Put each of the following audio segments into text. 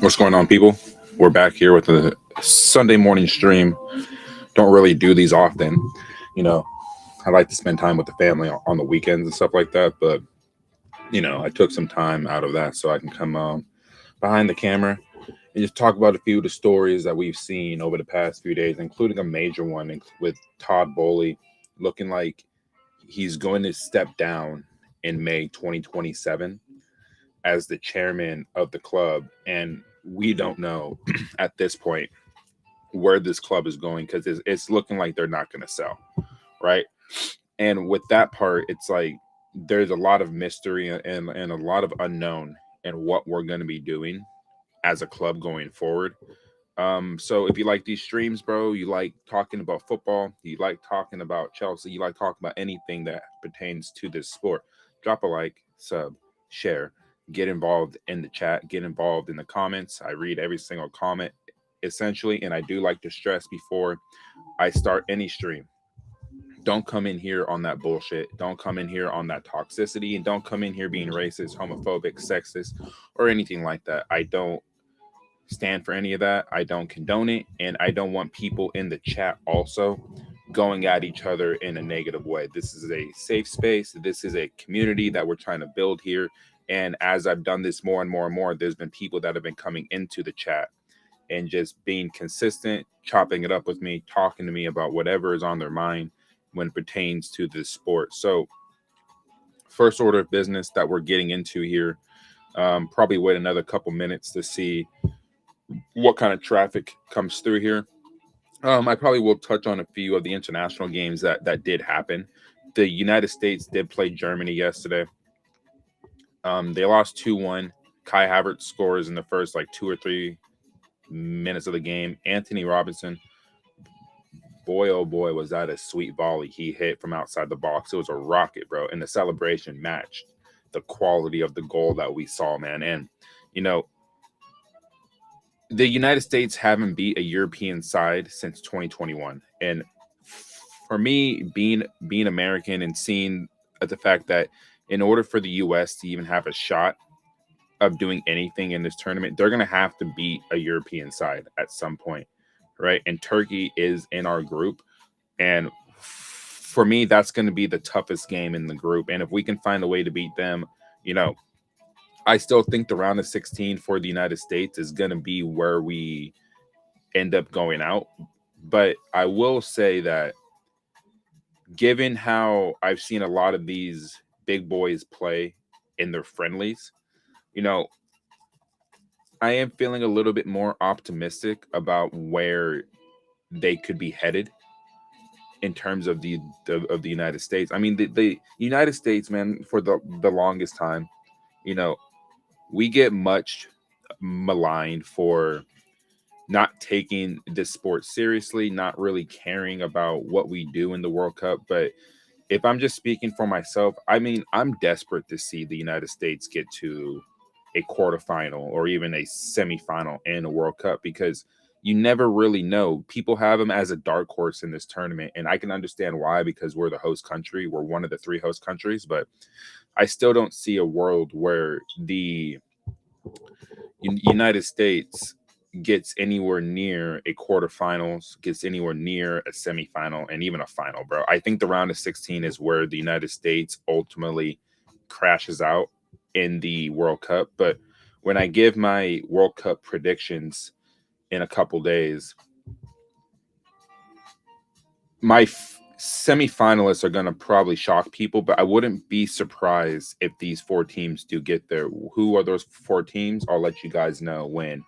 What's going on, people? We're back here with a Sunday morning stream. Don't really do these often. You know, I like to spend time with the family on the weekends and stuff like that. But, I took some time out of that so I can come behind the camera and just talk about a few of the stories that we've seen over the past few days, including a major one with Todd Boehly looking like he's going to step down in May 2027 as the chairman of the club. And we don't know at this point where this club is going because it's looking like they're not going to sell, right? And with that part, it's like there's a lot of mystery and a lot of unknown in what we're going to be doing as a club going forward. So if you like these streams, bro, you like talking about football, you like talking about Chelsea, you like talking about anything that pertains to this sport, drop a like, sub, share, get involved in the chat, get involved in the comments. I read every single comment essentially, and I do like to stress before I start any stream. Don't come in here on that bullshit. Don't come in here on that toxicity, and don't come in here being racist, homophobic, sexist, or anything like that. I don't stand for any of that. I don't condone it, and I don't want people in the chat also going at each other in a negative way. This is a safe space. This is a community that we're trying to build here. And as I've done this more and more and more, there's been people that have been coming into the chat and just being consistent, chopping it up with me, talking to me about whatever is on their mind when it pertains to this sport. So, first order of business that we're getting into here, probably wait another couple minutes to see what kind of traffic comes through here. I probably will touch on a few of the international games that did happen. The United States did play Germany yesterday. They lost 2-1. Kai Havertz scores in the first like 2 or 3 minutes of the game. Anthony Robinson, boy, oh boy, was that a sweet volley he hit from outside the box. It was a rocket, bro. And the celebration matched the quality of the goal that we saw, man. And, the United States haven't beat a European side since 2021. And for me, being American and seeing the fact that in order for the US to even have a shot of doing anything in this tournament, they're going to have to beat a European side at some point, right? And Turkey is in our group. And for me, that's going to be the toughest game in the group. And if we can find a way to beat them, I still think the round of 16 for the United States is going to be where we end up going out. But I will say that given how I've seen a lot of these big boys play in their friendlies, I am feeling a little bit more optimistic about where they could be headed in terms of the United States. I mean, the United States, man, for the longest time, we get much maligned for not taking this sport seriously, not really caring about what we do in the World Cup. But if I'm just speaking for myself, I mean, I'm desperate to see the United States get to a quarterfinal or even a semifinal in a World Cup because you never really know. People have them as a dark horse in this tournament, and I can understand why because we're the host country. We're one of the 3 host countries, but I still don't see a world where the United States gets anywhere near a quarterfinals, gets anywhere near a semifinal, and even a final, bro. I think the round of 16 is where the United States ultimately crashes out in the World Cup. But when I give my World Cup predictions in a couple days, my semifinalists are going to probably shock people, but I wouldn't be surprised if these 4 teams do get there. Who are those 4 teams? I'll let you guys know when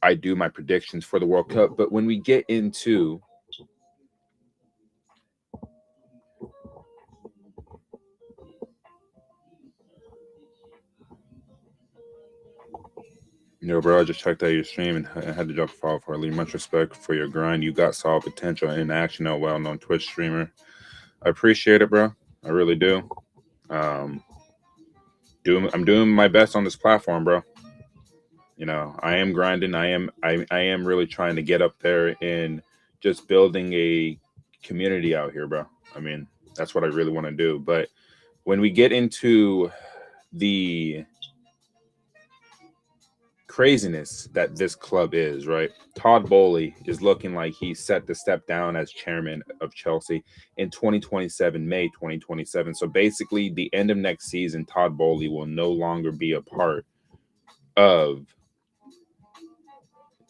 I do my predictions for the World Cup. But when we get into bro, I just checked out your stream and I had to drop a follow for it. Much respect for your grind. You got solid potential in action, a well-known Twitch streamer. I appreciate it, bro. I really do. I'm doing my best on this platform, bro. I am grinding. I am really trying to get up there in just building a community out here, bro. I mean, that's what I really want to do. But when we get into the craziness that this club is, right? Todd Boehly is looking like he's set to step down as chairman of Chelsea in 2027, May 2027. So basically, the end of next season, Todd Boehly will no longer be a part of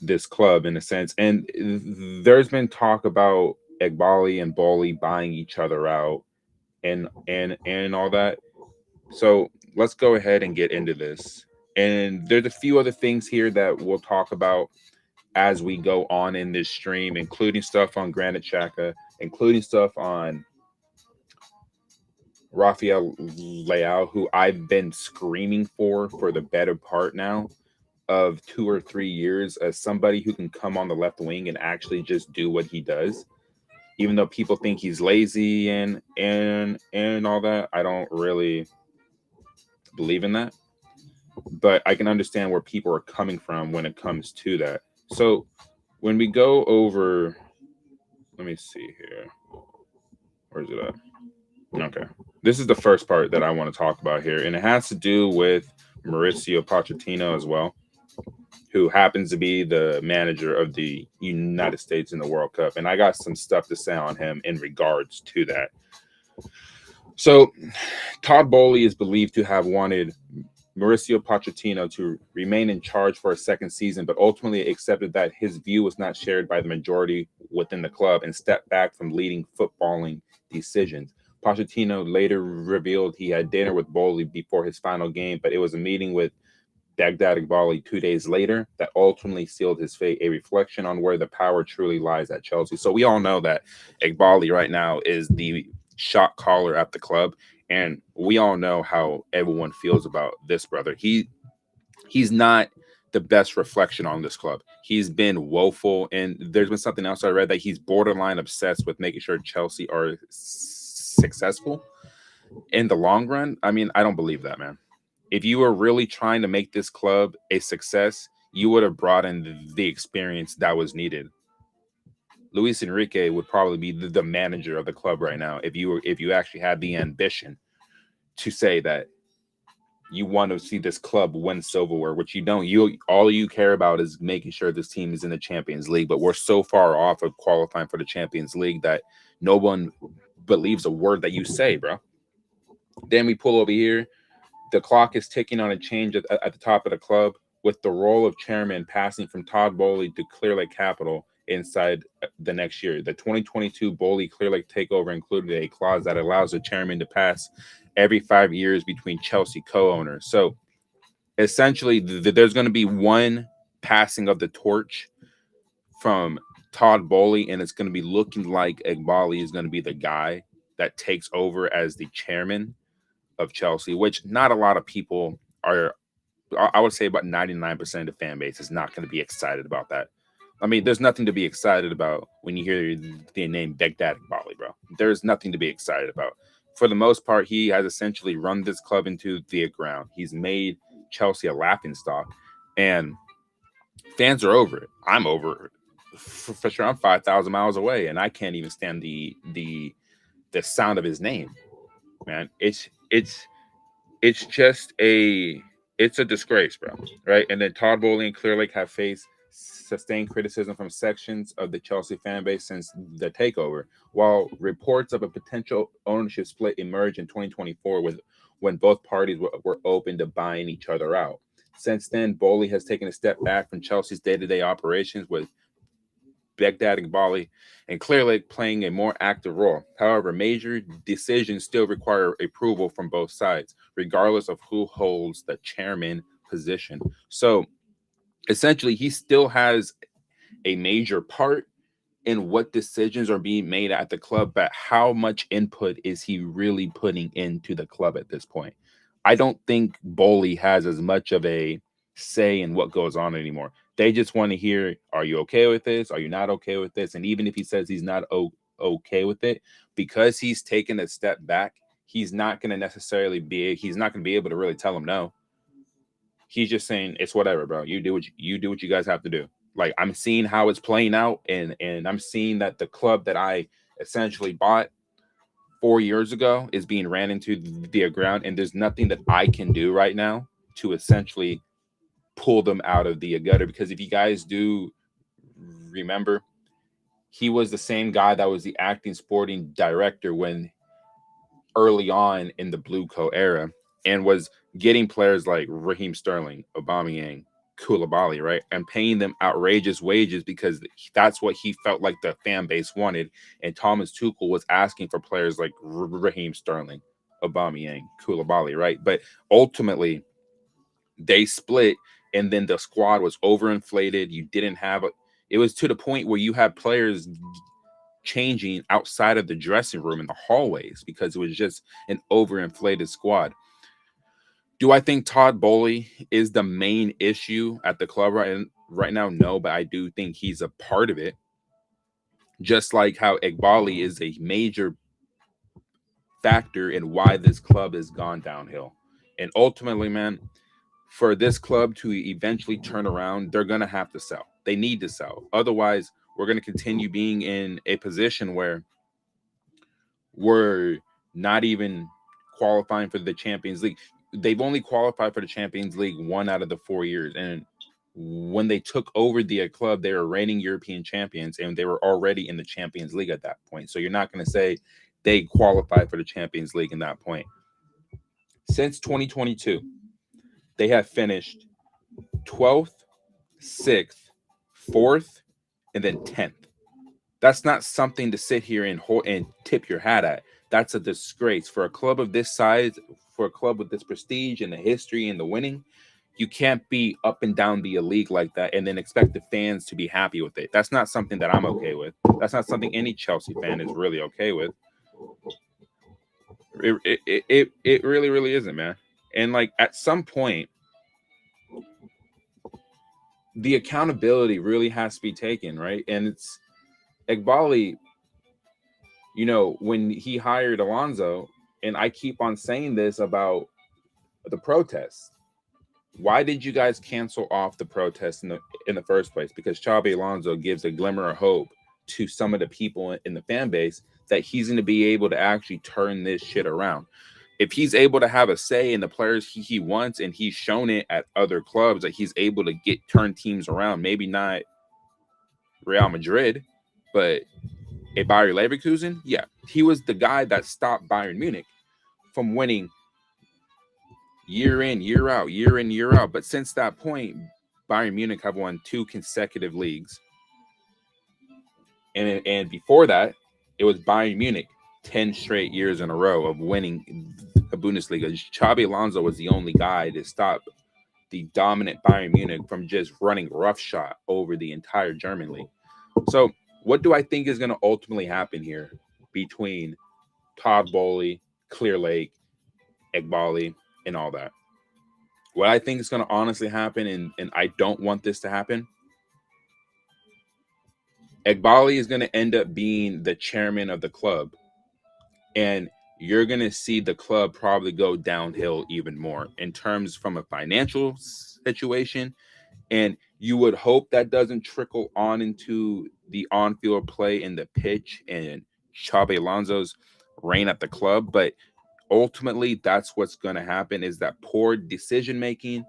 this club in a sense. And there's been talk about Egbali and Boehly buying each other out and all that. So let's go ahead and get into this. And there's a few other things here that we'll talk about as we go on in this stream, including stuff on Granit Xhaka, including stuff on Rafael Leao, who I've been screaming for the better part now of 2 or 3 years as somebody who can come on the left wing and actually just do what he does. Even though people think he's lazy and all that, I don't really believe in that. But I can understand where people are coming from when it comes to that. So when we go over, let me see here. Where's it at? Okay. This is the first part that I want to talk about here, and it has to do with Mauricio Pochettino as well, who happens to be the manager of the United States in the World Cup. And I got some stuff to say on him in regards to that. So Todd Boehly is believed to have wanted Mauricio Pochettino to remain in charge for a second season, but ultimately accepted that his view was not shared by the majority within the club and stepped back from leading footballing decisions. Pochettino later revealed he had dinner with Boehly before his final game, but it was a meeting with Baghdad Iqbali 2 days later that ultimately sealed his fate, a reflection on where the power truly lies at Chelsea. So we all know that Iqbali right now is the shot caller at the club, and we all know how everyone feels about this brother. He's not the best reflection on this club. He's been woeful, and there's been something else I read that he's borderline obsessed with making sure Chelsea are successful in the long run. I mean, I don't believe that, man. If you were really trying to make this club a success, you would have brought in the experience that was needed. Luis Enrique would probably be the manager of the club right now if you actually had the ambition to say that you want to see this club win silverware, which you don't. All you care about is making sure this team is in the Champions League, but we're so far off of qualifying for the Champions League that no one believes a word that you say, bro. Then we pull over here. The clock is ticking on a change at the top of the club, with the role of chairman passing from Todd Boehly to Clearlake Capital inside the next year. The 2022 Boehly Clearlake takeover included a clause that allows the chairman to pass every 5 years between Chelsea co-owners. So essentially, there's going to be one passing of the torch from Todd Boehly, and it's going to be looking like Iqbali is going to be the guy that takes over as the chairman of Chelsea, which not a lot of people are. I would say about 99% of the fan base is not going to be excited about that. I mean, there's nothing to be excited about when you hear the name Baghdad Iqbali, bro. There's nothing to be excited about. For the most part, he has essentially run this club into the ground. He's made Chelsea a laughingstock, and fans are over it. I'm over it. For sure. I'm 5,000 miles away, and I can't even stand the sound of his name, man. It's just it's a disgrace, bro. Right? And then Todd Boehly and Clearlake have faced sustained criticism from sections of the Chelsea fan base since the takeover, while reports of a potential ownership split emerged in 2024 when both parties were open to buying each other out. Since then, Boehly has taken a step back from Chelsea's day-to-day operations, with Baghdad Iqbali and Clearlake playing a more active role. However, major decisions still require approval from both sides, regardless of who holds the chairman position. So essentially, he still has a major part in what decisions are being made at the club, but how much input is he really putting into the club at this point? I don't think Boehly has as much of a say in what goes on anymore. They just want to hear, are you okay with this? Are you not okay with this? And even if he says he's not okay with it, because he's taken a step back, he's not going to be able to really tell him no. He's just saying, it's whatever, bro. You do what you guys have to do. Like, I'm seeing how it's playing out, and I'm seeing that the club that I essentially bought 4 years ago is being ran into the ground, and there's nothing that I can do right now to essentially pull them out of the gutter. Because if you guys do remember, he was the same guy that was the acting sporting director when early on in the BlueCo era, and was getting players like Raheem Sterling, Aubameyang, Koulibaly, right, and paying them outrageous wages because that's what he felt like the fan base wanted. And Thomas Tuchel was asking for players like Raheem Sterling, Aubameyang, Koulibaly, right? But ultimately, they split, and then the squad was overinflated. You didn't have it was to the point where you had players changing outside of the dressing room in the hallways because it was just an overinflated squad. Do I think Todd Boehly is the main issue at the club right now? No, but I do think he's a part of it. Just like how Eghbali is a major factor in why this club has gone downhill. And ultimately, man, for this club to eventually turn around, they're going to have to sell. They need to sell. Otherwise, we're going to continue being in a position where we're not even qualifying for the Champions League. They've only qualified for the Champions League 1 out of the 4 years. And when they took over the club, they were reigning European champions, and they were already in the Champions League at that point. So you're not going to say they qualified for the Champions League in that point. Since 2022, they have finished 12th, 6th, 4th, and then 10th. That's not something to sit here and tip your hat at. That's a disgrace for a club of this size, for a club with this prestige and the history and the winning. You can't be up and down the league like that and then expect the fans to be happy with it. That's not something that I'm okay with. That's not something any Chelsea fan is really okay with. It really, really isn't, man. And like at some point, the accountability really has to be taken, right? And it's Eghbali, you know, when he hired Alonso, and I keep on saying this about the protests. Why did you guys cancel off the protests in the first place? Because Xabi Alonso gives a glimmer of hope to some of the people in the fan base that he's going to be able to actually turn this shit around. If he's able to have a say in the players he wants, and he's shown it at other clubs that he's able to turn teams around, maybe not Real Madrid, but a Bayer Leverkusen, yeah, he was the guy that stopped Bayern Munich from winning year in, year out, year in, year out. But since that point, Bayern Munich have won 2 consecutive leagues. And before that, it was Bayern Munich 10 straight years in a row of winning the Bundesliga. Xabi Alonso was the only guy to stop the dominant Bayern Munich from just running roughshod over the entire German league. So what do I think is going to ultimately happen here between Todd Boehly, Clear Lake, Eghbali, and all that? What I think is going to honestly happen, and I don't want this to happen, Eghbali is going to end up being the chairman of the club, and you're going to see the club probably go downhill even more in terms from a financial situation. And you would hope that doesn't trickle on into the on-field play in the pitch and Xabi Alonso's reign at the club. But ultimately, that's what's going to happen, is that poor decision-making,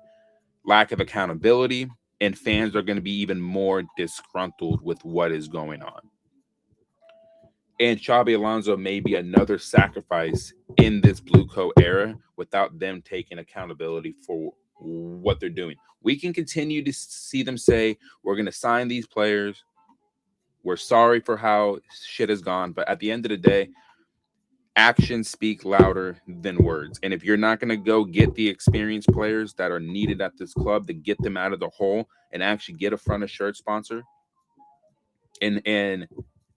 lack of accountability, and fans are going to be even more disgruntled with what is going on. And Xabi Alonso may be another sacrifice in this BlueCo era without them taking accountability for what they're doing. We can continue to see them say, we're going to sign these players. We're sorry for how shit has gone. But at the end of the day, actions speak louder than words. And if you're not going to go get the experienced players that are needed at this club to get them out of the hole and actually get a front of shirt sponsor and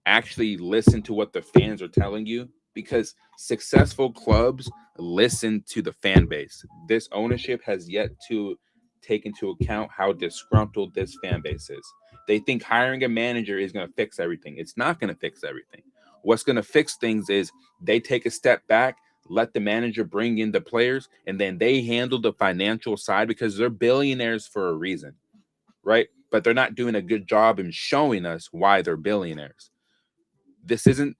actually listen to what the fans are telling you, because successful clubs listen to the fan base. This ownership has yet to take into account how disgruntled this fan base is. They think hiring a manager is going to fix everything. It's not going to fix everything. What's going to fix things is they take a step back, let the manager bring in the players, and then they handle the financial side, because they're billionaires for a reason, right? But they're not doing a good job in showing us why they're billionaires. This isn't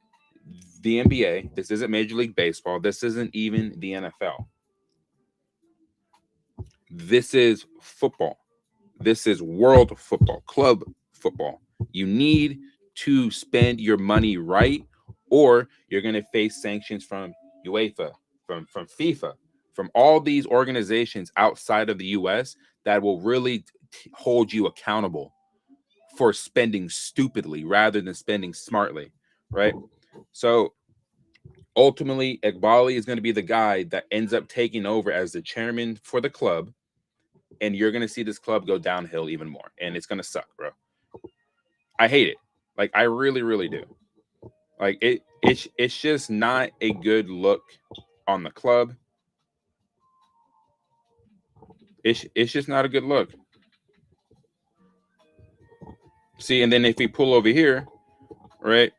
the NBA. This isn't Major League Baseball. This isn't even the NFL. This is football. This is world football, club football. You need to spend your money right, or you're going to face sanctions from UEFA, from FIFA, from all these organizations outside of the US that will really hold you accountable for spending stupidly rather than spending smartly, right? So ultimately, Ekbali is going to be the guy that ends up taking over as the chairman for the club, and you're going to see this club go downhill even more, and it's going to suck, bro. I hate it. Like, I really, really do. Like, it's just not a good look on the club. It's just not a good look. See, and then if we pull over here, right?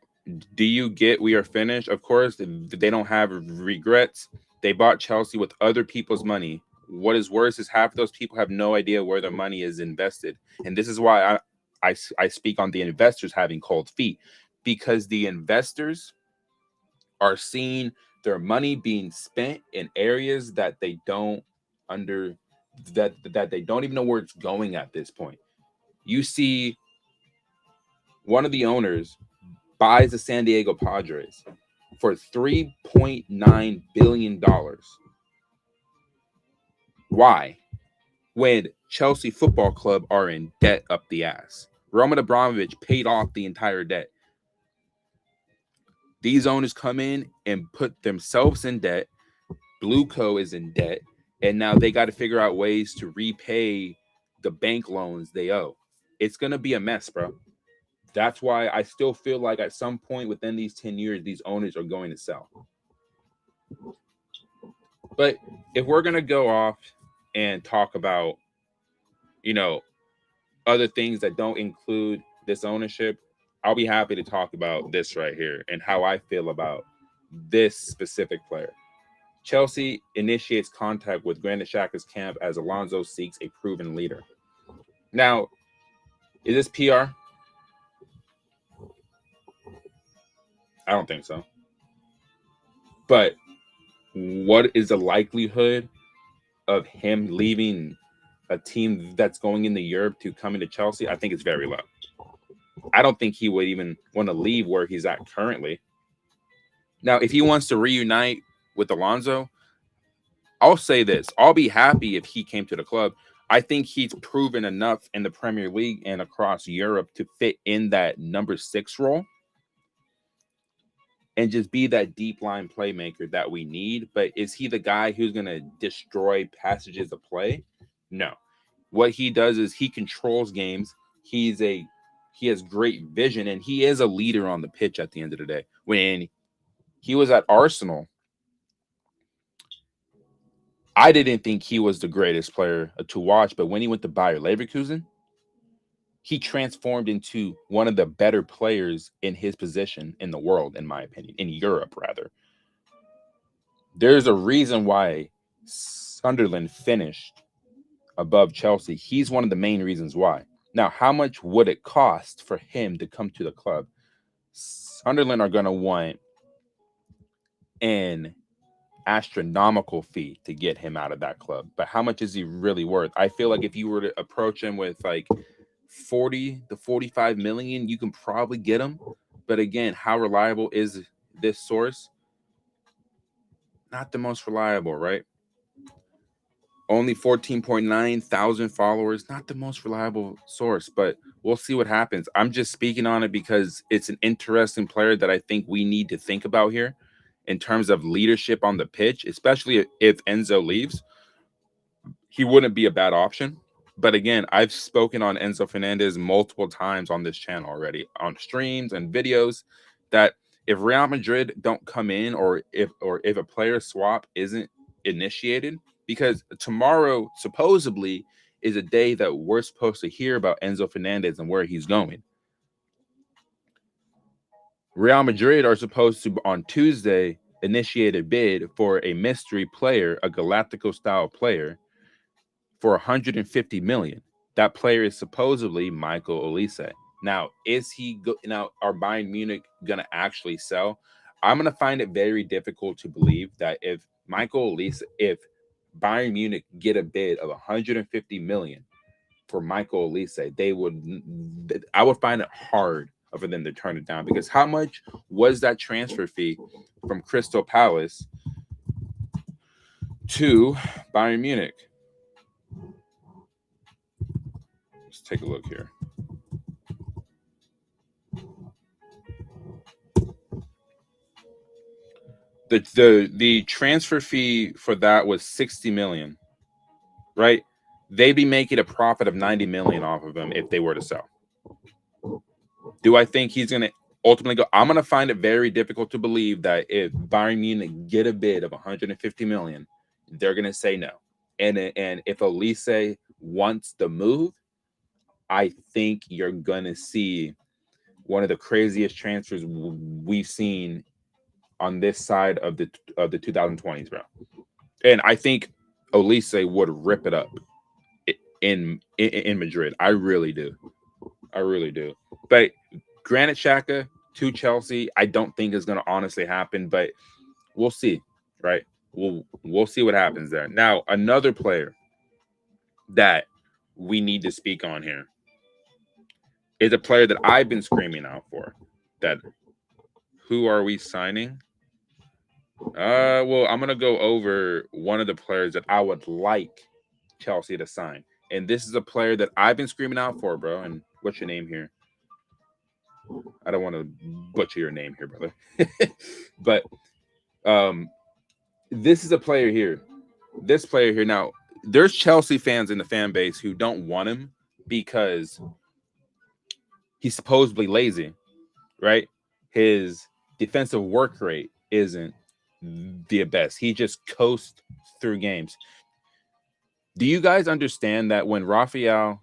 Do you get we are finished? Of course, they don't have regrets. They bought Chelsea with other people's money. What is worse is half of those people have no idea where their money is invested. And this is why I speak on the investors having cold feet, because the investors are seeing their money being spent in areas that they don't under that they don't even know where it's going at this point. You see one of the owners buys the San Diego Padres for $3.9 billion. Why? When Chelsea Football Club are in debt up the ass. Roman Abramovich paid off the entire debt. These owners come in and put themselves in debt. BlueCo is in debt. And now they got to figure out ways to repay the bank loans they owe. It's going to be a mess, bro. That's why I still feel like at some point within these 10 years, these owners are going to sell. But if we're going to go off and talk about, other things that don't include this ownership, I'll be happy to talk about this right here and how I feel about this specific player. Chelsea initiates contact with Granit Xhaka's camp as Alonso seeks a proven leader. Now, is this PR? I don't think so. But what is the likelihood of him leaving a team that's going into Europe to come into Chelsea? I think it's very low. I don't think he would even want to leave where he's at currently. Now, if he wants to reunite with Alonso, I'll say this. I'll be happy if he came to the club. I think he's proven enough in the Premier League and across Europe to fit in that number 6 role and just be that deep line playmaker that we need. But is he the guy who's going to destroy passages of play? No. What he does is he controls games. He has great vision, and he is a leader on the pitch at the end of the day. When he was at Arsenal, I didn't think he was the greatest player to watch, but when he went to Bayer Leverkusen, he transformed into one of the better players in his position in the world, in my opinion, in Europe, rather. There's a reason why Sunderland finished above Chelsea. He's one of the main reasons why. Now, how much would it cost for him to come to the club? Sunderland are going to want an astronomical fee to get him out of that club. But how much is he really worth? I feel like if you were to approach him with like 40 to 45 million, you can probably get him. But again, how reliable is this source? Not the most reliable, right? Only 14.9 thousand followers, not the most reliable source, but we'll see what happens. I'm just speaking on it because it's an interesting player that I think we need to think about here in terms of leadership on the pitch, especially if Enzo leaves. He wouldn't be a bad option. But again, I've spoken on Enzo Fernandez multiple times on this channel already, on streams and videos, that if Real Madrid don't come in, or if a player swap isn't initiated, because tomorrow supposedly is a day that we're supposed to hear about Enzo Fernandez and where he's going. Real Madrid are supposed to, on Tuesday, initiate a bid for a mystery player, a Galactico-style player, for 150 million. That player is supposedly Michael Olise. Now, are Bayern Munich gonna actually sell? I'm gonna find it very difficult to believe that if Bayern Munich get a bid of 150 million for Michael Olise, I would find it hard for them to turn it down, because how much was that transfer fee from Crystal Palace to Bayern Munich? Let's take a look here. The transfer fee for that was 60 million, right? They'd be making a profit of 90 million off of him if they were to sell. Do I think he's going to ultimately go? I'm going to find it very difficult to believe that if Bayern Munich get a bid of 150 million, they're going to say no. And if Olise wants the move, I think you're going to see one of the craziest transfers we've seen on this side of the 2020s, bro. And I think Olise would rip it up in Madrid. I really do. But Granit Xhaka to Chelsea, I don't think is going to honestly happen, but we'll see, right? We'll see what happens there. Now, another player that we need to speak on here is a player that I've been screaming out for. That who are we signing? Well, I'm gonna go over one of the players that I would like Chelsea to sign, and this is a player that I've been screaming out for, bro. And what's your name here? I don't want to butcher your name here, brother. But this is a player here. This player here. Now, there's Chelsea fans in the fan base who don't want him because he's supposedly lazy, right? His defensive work rate isn't the best. He just coasts through games. Do you guys understand that when Rafael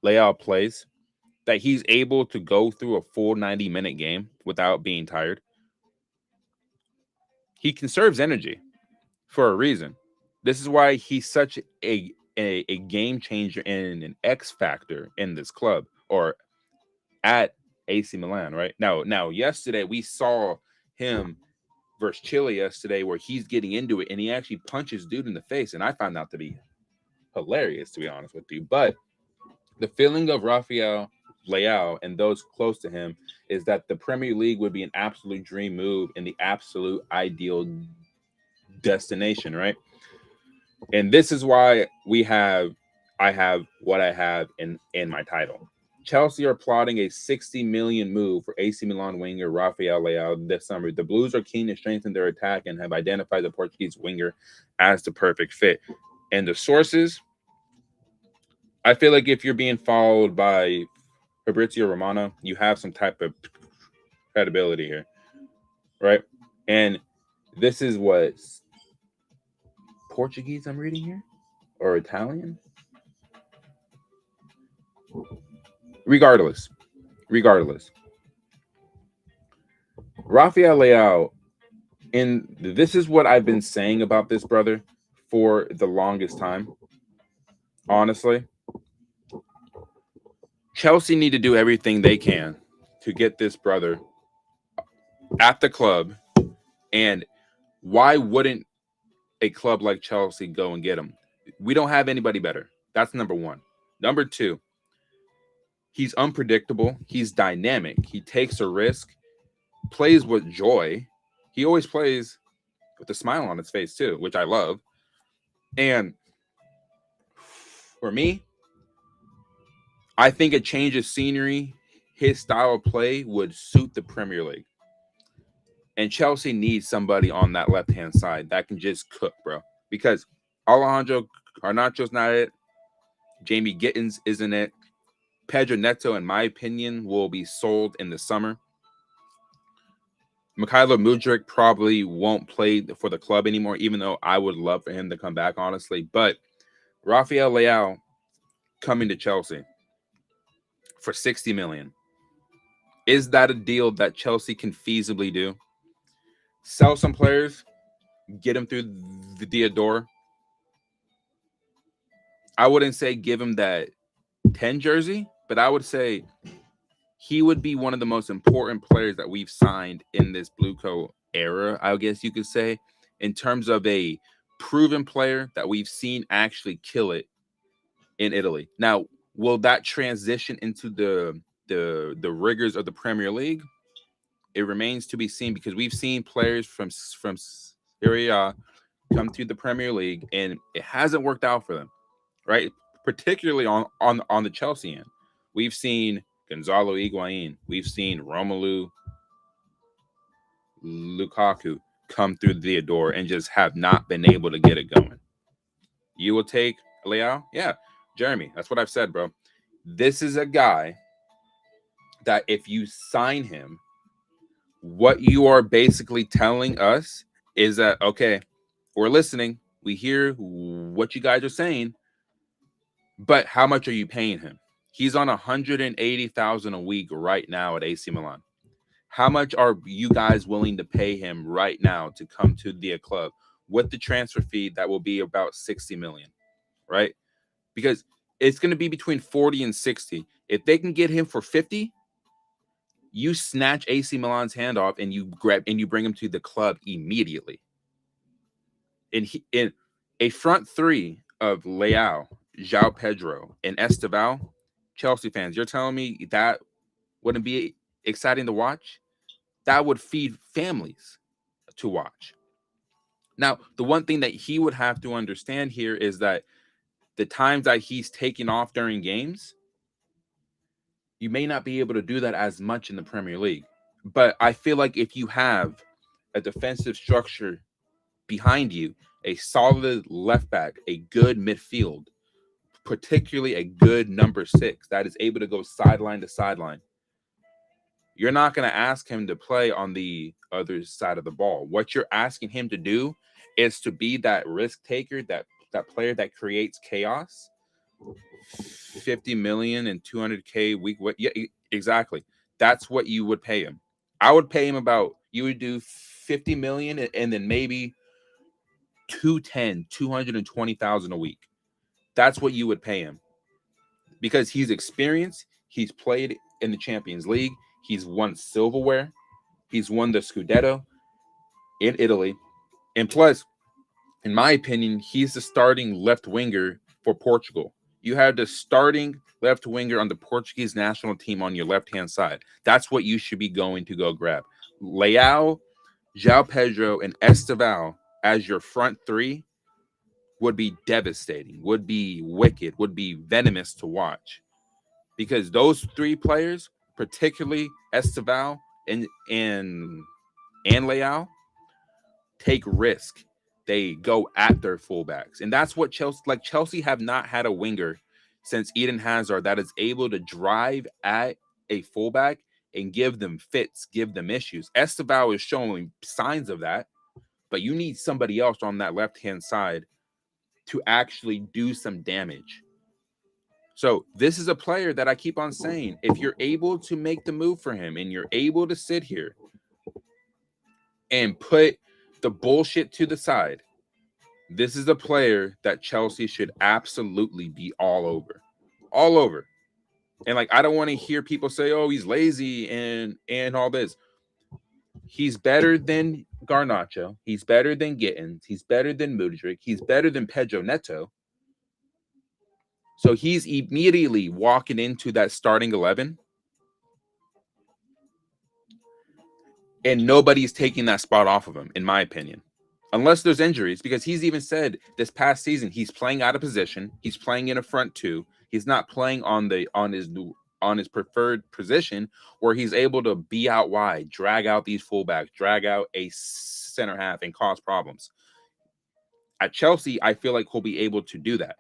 Leao plays, that he's able to go through a full 90-minute game without being tired? He conserves energy for a reason. This is why he's such a game changer and an X factor in this club, or at AC Milan, right? Now, yesterday we saw him versus Chile yesterday, where he's getting into it and he actually punches dude in the face, and I found that to be hilarious, to be honest with you. But the feeling of Rafael Leao and those close to him is that the Premier League would be an absolute dream move and the absolute ideal destination, right? And this is why I have what I have in my title. Chelsea are plotting a 60 million move for AC Milan winger Rafael Leao this summer. The Blues are keen to strengthen their attack and have identified the Portuguese winger as the perfect fit. And the sources, I feel like if you're being followed by Fabrizio Romano, you have some type of credibility here, right? And this is what Portuguese I'm reading here, or Italian. Regardless, Rafael Leao, and this is what I've been saying about this brother for the longest time. Honestly, Chelsea need to do everything they can to get this brother at the club. And why wouldn't a club like Chelsea go and get him? We don't have anybody better. That's number one. Number two, he's unpredictable. He's dynamic. He takes a risk, plays with joy. He always plays with a smile on his face too, which I love. And for me, I think a change of scenery, his style of play would suit the Premier League. And Chelsea needs somebody on that left-hand side that can just cook, bro. Because Alejandro Garnacho's not it. Jamie Gittins isn't it. Pedro Neto, in my opinion, will be sold in the summer. Mikhailo Mudryk probably won't play for the club anymore, even though I would love for him to come back, honestly. But Rafael Leao coming to Chelsea for 60 million. Is that a deal that Chelsea can feasibly do? Sell some players, get them through the door. I wouldn't say give him that 10 jersey, but I would say he would be one of the most important players that we've signed in this BlueCo era, I guess you could say, in terms of a proven player that we've seen actually kill it in Italy. Now, Will that transition into the rigors of the Premier League? It remains to be seen, because we've seen players from Serie A come to the Premier League and it hasn't worked out for them, right? Particularly on the Chelsea end. We've seen Gonzalo Higuain, we've seen Romelu Lukaku come through the door and just have not been able to get it going. You will take Leao? Yeah, Jeremy, that's what I've said, bro. This is a guy that if you sign him, what you are basically telling us is that, okay, we're listening. We hear what you guys are saying, but how much are you paying him? He's on 180,000 a week right now at AC Milan. How much are you guys willing to pay him right now to come to the club with the transfer fee that will be about 60 million, right? Because it's going to be between 40 and 60. If they can get him for 50, you snatch AC Milan's hand off and you bring him to the club immediately. In a front three of Leao, Joao Pedro, and Esteval, Chelsea fans, you're telling me that wouldn't be exciting to watch? That would feed families to watch. Now, the one thing that he would have to understand here is that the times that he's taking off during games, you may not be able to do that as much in the Premier League. But I feel like if you have a defensive structure behind you, a solid left back, a good midfield, particularly a good number 6 that is able to go sideline to sideline, you're not going to ask him to play on the other side of the ball. What you're asking him to do is to be that risk taker, that player that creates chaos. 50 million and 200K week. What? Yeah, exactly. That's what you would pay him. I would pay him about, you would do 50 million and then maybe 220,000 a week. That's what you would pay him, because he's experienced. He's played in the Champions League. He's won silverware. He's won the Scudetto in Italy. And plus, in my opinion, he's the starting left winger for Portugal. You have the starting left winger on the Portuguese national team on your left-hand side. That's what you should be going to go grab. Leao, Joao Pedro, and Esteval as your front three would be devastating, would be wicked, would be venomous to watch. Because those three players, particularly Esteval and Leao, take risk. They go at their fullbacks. And that's what Chelsea have not had a winger since Eden Hazard that is able to drive at a fullback and give them fits, give them issues. Esteval is showing signs of that, but you need somebody else on that left-hand side to actually do some damage. So this is a player that I keep on saying, if you're able to make the move for him and you're able to sit here and put the bullshit to the side, this is a player that Chelsea should absolutely be all over. All over. And like, I don't want to hear people say, oh, he's lazy and all this. He's better than Garnacho. He's better than Gittins. He's better than Mudryk. He's better than Pedro Neto. So he's immediately walking into that starting 11. And nobody's taking that spot off of him, in my opinion. Unless there's injuries, because he's even said this past season he's playing out of position. He's playing in a front two. He's not playing on his preferred position where he's able to be out wide, drag out these fullbacks, drag out a center half, and cause problems. At Chelsea, I feel like he'll be able to do that.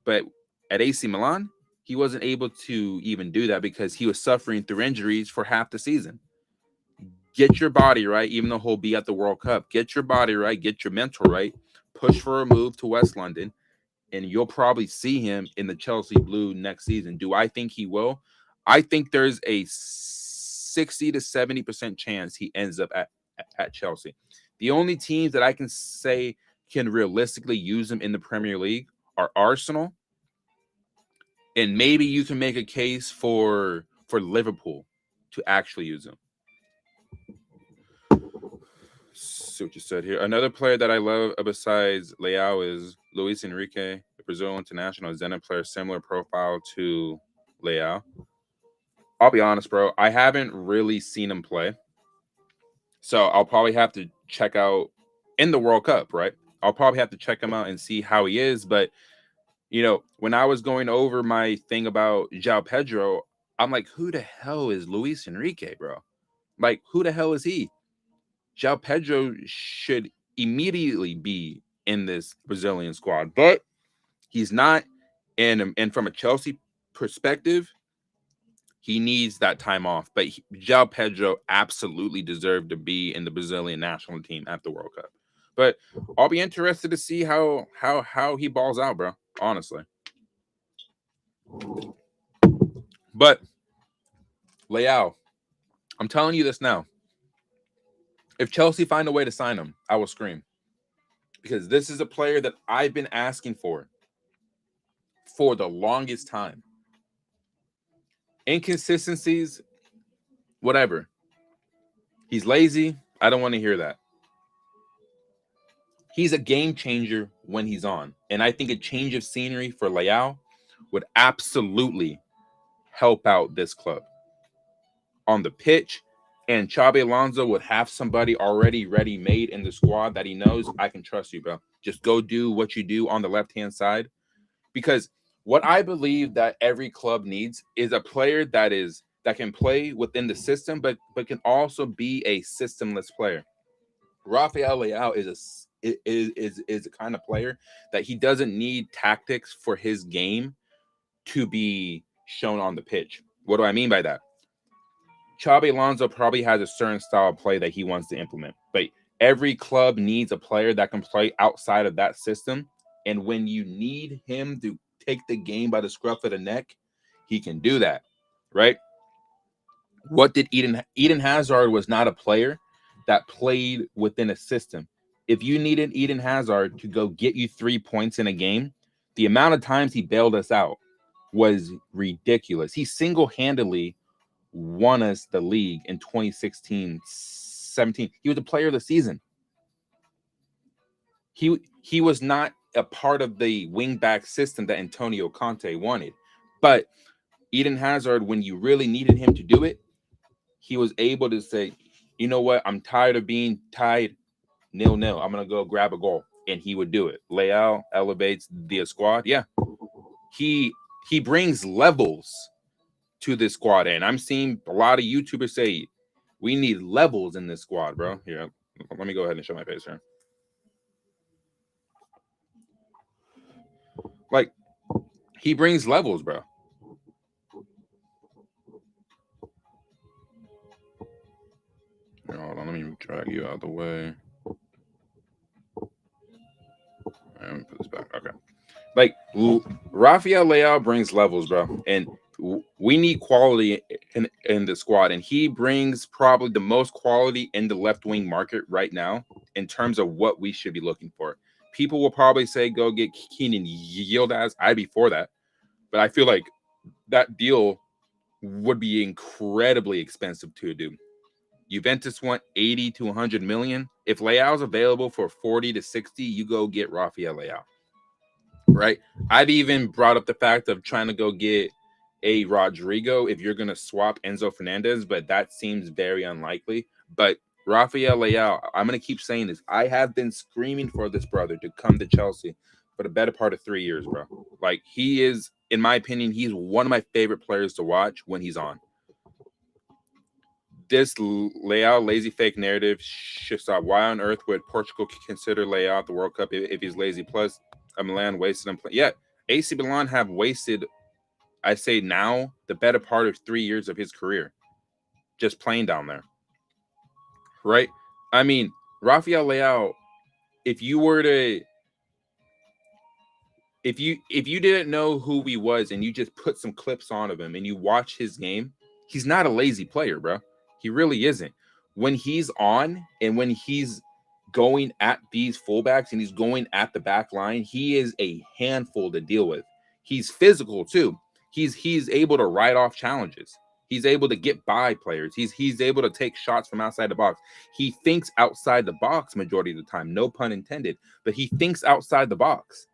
But at AC Milan, he wasn't able to even do that because he was suffering through injuries for half the season. Get your body right, even though he'll be at the World Cup. Get your body right. Get your mental right. Push for a move to West London, and you'll probably see him in the Chelsea Blue next season. Do I think he will? I think there's a 60 to 70% chance he ends up at Chelsea. The only teams that I can say can realistically use him in the Premier League are Arsenal, and maybe you can make a case for Liverpool to actually use him. See what you said here. Another player that I love besides Leao is Luis Enrique, the Brazil international, Zenit player, similar profile to Leao. I'll be honest, bro. I haven't really seen him play. So I'll probably have to check out in the World Cup, right? I'll probably have to check him out and see how he is. But, when I was going over my thing about Joao Pedro, I'm like, who the hell is Luis Enrique, bro? Like, who the hell is he? Joao Pedro should immediately be in this Brazilian squad, but he's not. And from a Chelsea perspective, he needs that time off. But Joao Pedro absolutely deserved to be in the Brazilian national team at the World Cup. But I'll be interested to see how he balls out, bro. Honestly. But Leao, I'm telling you this now. If Chelsea find a way to sign him, I will scream. Because this is a player that I've been asking for the longest time. Inconsistencies, whatever. He's lazy. I don't want to hear that. He's a game changer when he's on. And I think a change of scenery for Leao would absolutely help out this club. On the pitch, and Xabi Alonso would have somebody already ready-made in the squad that he knows, I can trust you, bro. Just go do what you do on the left-hand side. Because what I believe that every club needs is a player that can play within the system, but can also be a systemless player. Rafael Leao is a kind of player that he doesn't need tactics for his game to be shown on the pitch. What do I mean by that? Xabi Alonso probably has a certain style of play that he wants to implement, but every club needs a player that can play outside of that system. And when you need him to take the game by the scruff of the neck, he can do that, right? What did Eden Hazard was not a player that played within a system. If you needed Eden Hazard to go get you 3 points in a game, the amount of times he bailed us out was ridiculous. He single-handedly won us the league in 2016-17. He was the player of the season. He was not a part of the wing-back system that Antonio Conte wanted. But Eden Hazard, when you really needed him to do it, he was able to say, you know what? I'm tired of being tied 0-0. I'm going to go grab a goal. And he would do it. Leao elevates the squad. Yeah. He brings levels to this squad. And I'm seeing a lot of YouTubers say, we need levels in this squad, bro. Here, let me go ahead and show my face here. Like, he brings levels, bro. Here, hold on, let me drag you out of the way. Let me put this back. Okay. Like, Rafael Leao brings levels, bro. And we need quality in the squad. And he brings probably the most quality in the left wing market right now in terms of what we should be looking for. People will probably say, go get Keenan Yildiz. I'd be for that. But I feel like that deal would be incredibly expensive to do. Juventus want 80 to 100 million. If Leao's available for 40 to 60, you go get Rafael Leao. Right? I've even brought up the fact of trying to go get a Rodrigo if you're going to swap Enzo Fernandez, but that seems very unlikely. But Rafael Leao, I'm going to keep saying this. I have been screaming for this brother to come to Chelsea for the better part of 3 years, bro. Like, he is, in my opinion, he's one of my favorite players to watch when he's on. This Leao lazy fake narrative should stop. Why on earth would Portugal consider Leao at the World Cup if he's lazy? Plus, Milan wasted him. Yeah, AC Milan have wasted, I say now, the better part of 3 years of his career just playing down there. Right? I mean, Rafael Leao, if you didn't know who he was and you just put some clips on of him and you watch his game, he's not a lazy player, bro. He really isn't. When he's on and when he's going at these fullbacks and he's going at the back line, he is a handful to deal with. He's physical too. He's able to ride off challenges. He's able to get by players. He's able to take shots from outside the box. He thinks outside the box majority of the time, no pun intended, but he thinks outside the box.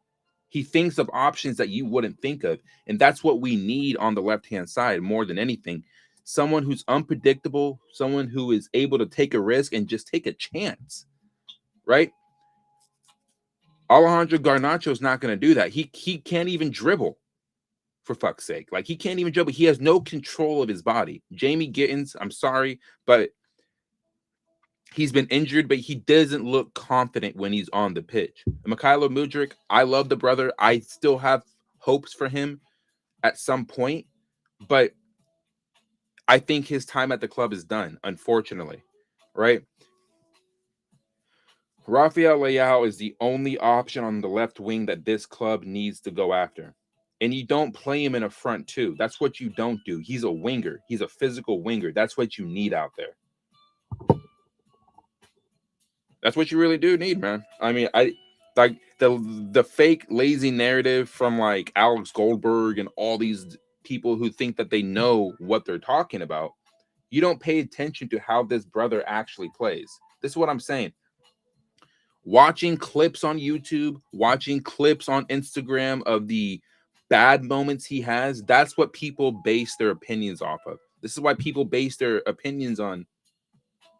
He thinks of options that you wouldn't think of. And that's what we need on the left-hand side more than anything. Someone who's unpredictable, someone who is able to take a risk and just take a chance, right? Alejandro Garnacho is not going to do that. He can't even dribble, for fuck's sake. Like, he can't even dribble. He has no control of his body. Jamie Gittins, I'm sorry, but he's been injured, but he doesn't look confident when he's on the pitch. Mykhailo Mudryk, I love the brother. I still have hopes for him at some point, but I think his time at the club is done, unfortunately, right? Rafael Leao is the only option on the left wing that this club needs to go after. And you don't play him in a front two. That's what you don't do. He's a winger. He's a physical winger. That's what you need out there. That's what you really do need, man. I mean, I like the fake lazy narrative from like Alex Goldberg and all these people who think that they know what they're talking about. You don't pay attention to how this brother actually plays. This is what I'm saying. Watching clips on YouTube, watching clips on Instagram of the bad moments he has, that's what people base their opinions off of. This is why people base their opinions on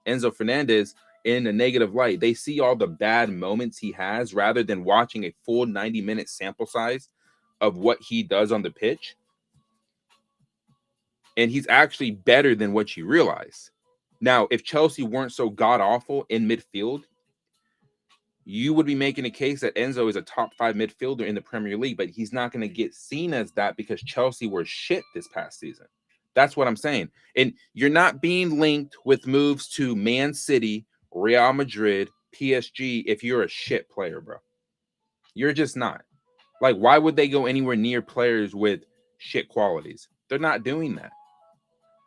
Enzo Fernandez in a negative light. They see all the bad moments he has rather than watching a full 90-minute sample size of what he does on the pitch. And he's actually better than what you realize. Now, if Chelsea weren't so god-awful in midfield, you would be making a case that Enzo is a top 5 midfielder in the Premier League, but he's not going to get seen as that because Chelsea were shit this past season. That's what I'm saying. And you're not being linked with moves to Man City, Real Madrid, PSG if you're a shit player, bro. You're just not. Like, why would they go anywhere near players with shit qualities? They're not doing that.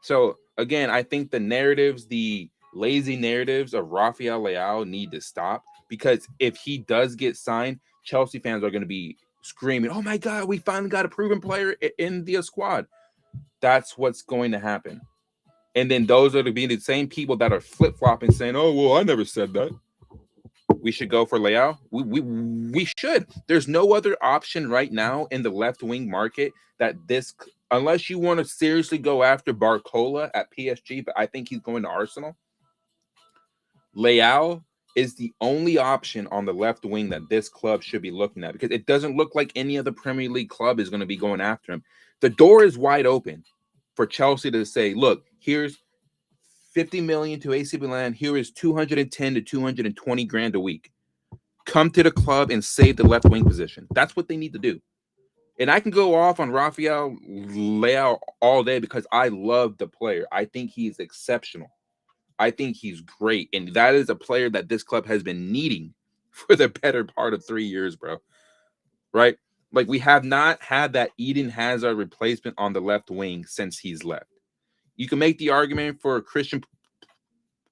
So, again, I think the narratives, the lazy narratives of Rafael Leao need to stop. Because if he does get signed, Chelsea fans are going to be screaming, oh, my God, we finally got a proven player in the squad. That's what's going to happen. And then those are to be the same people that are flip-flopping saying, oh, well, I never said that. We should go for Leao. We should. There's no other option right now in the left-wing market that this – unless you want to seriously go after Barcola at PSG, but I think he's going to Arsenal. Leao is the only option on the left wing that this club should be looking at because it doesn't look like any other Premier League club is going to be going after him. The door is wide open for Chelsea to say, look, here's 50 million to AC Milan. Here is 210 to 220 grand a week. Come to the club and save the left wing position. That's what they need to do. And I can go off on Rafael Leao all day because I love the player. I think he's exceptional. I think he's great. And that is a player that this club has been needing for the better part of 3 years, bro. Right? Like, we have not had that Eden Hazard replacement on the left wing since he's left. You can make the argument for Christian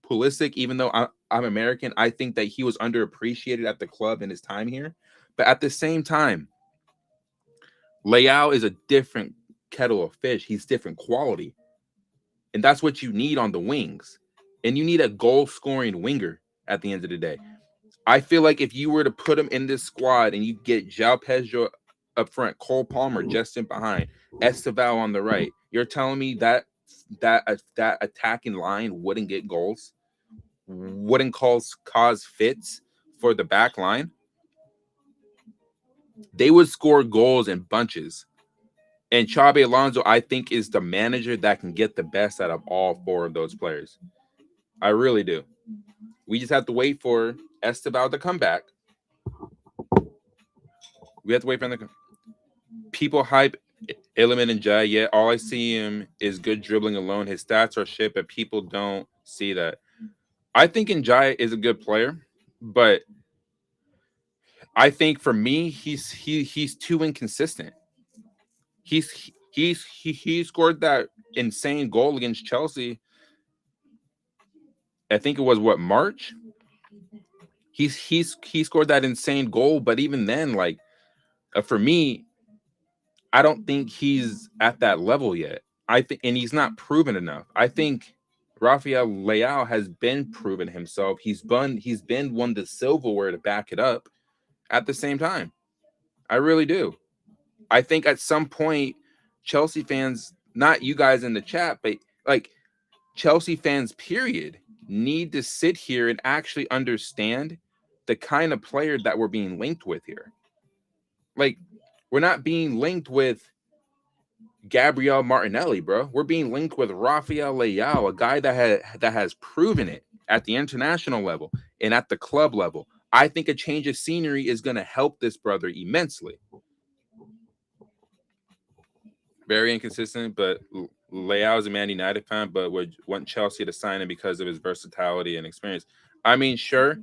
Pulisic, even though I'm American. I think that he was underappreciated at the club in his time here. But at the same time, Leao is a different kettle of fish. He's different quality. And that's what you need on the wings. And you need a goal-scoring winger at the end of the day. I feel like if you were to put him in this squad and you get Joao Pedro up front, Cole Palmer just in behind, Esteval on the right, you're telling me that attacking line wouldn't get goals, wouldn't cause fits for the back line? They would score goals in bunches. And Xabi Alonso, I think, is the manager that can get the best out of all 4 of those players. I really do. We just have to wait for Esteval to come back. We have to wait for him to come. People hype Iliman and Jai. Yeah, all I see him is good dribbling alone. His stats are shit, but people don't see that. I think Njai is a good player, but I think for me, he's too inconsistent. He scored that insane goal against Chelsea. I think it was March. He scored that insane goal, but even then, like, for me, I don't think he's at that level yet. I think, and he's not proven enough. I think Rafael Leao has been proven himself. He's won the silverware to back it up. At the same time, I really do. I think at some point, Chelsea fans, not you guys in the chat, but like Chelsea fans, period, need to sit here and actually understand the kind of player that we're being linked with here. Like, we're not being linked with Gabriel Martinelli, bro. We're being linked with Rafael Leao, a guy that has proven it at the international level and at the club level. I think a change of scenery is going to help this brother immensely. Very inconsistent, but Leao is a Man United fan, but would want Chelsea to sign him because of his versatility and experience. I mean, sure,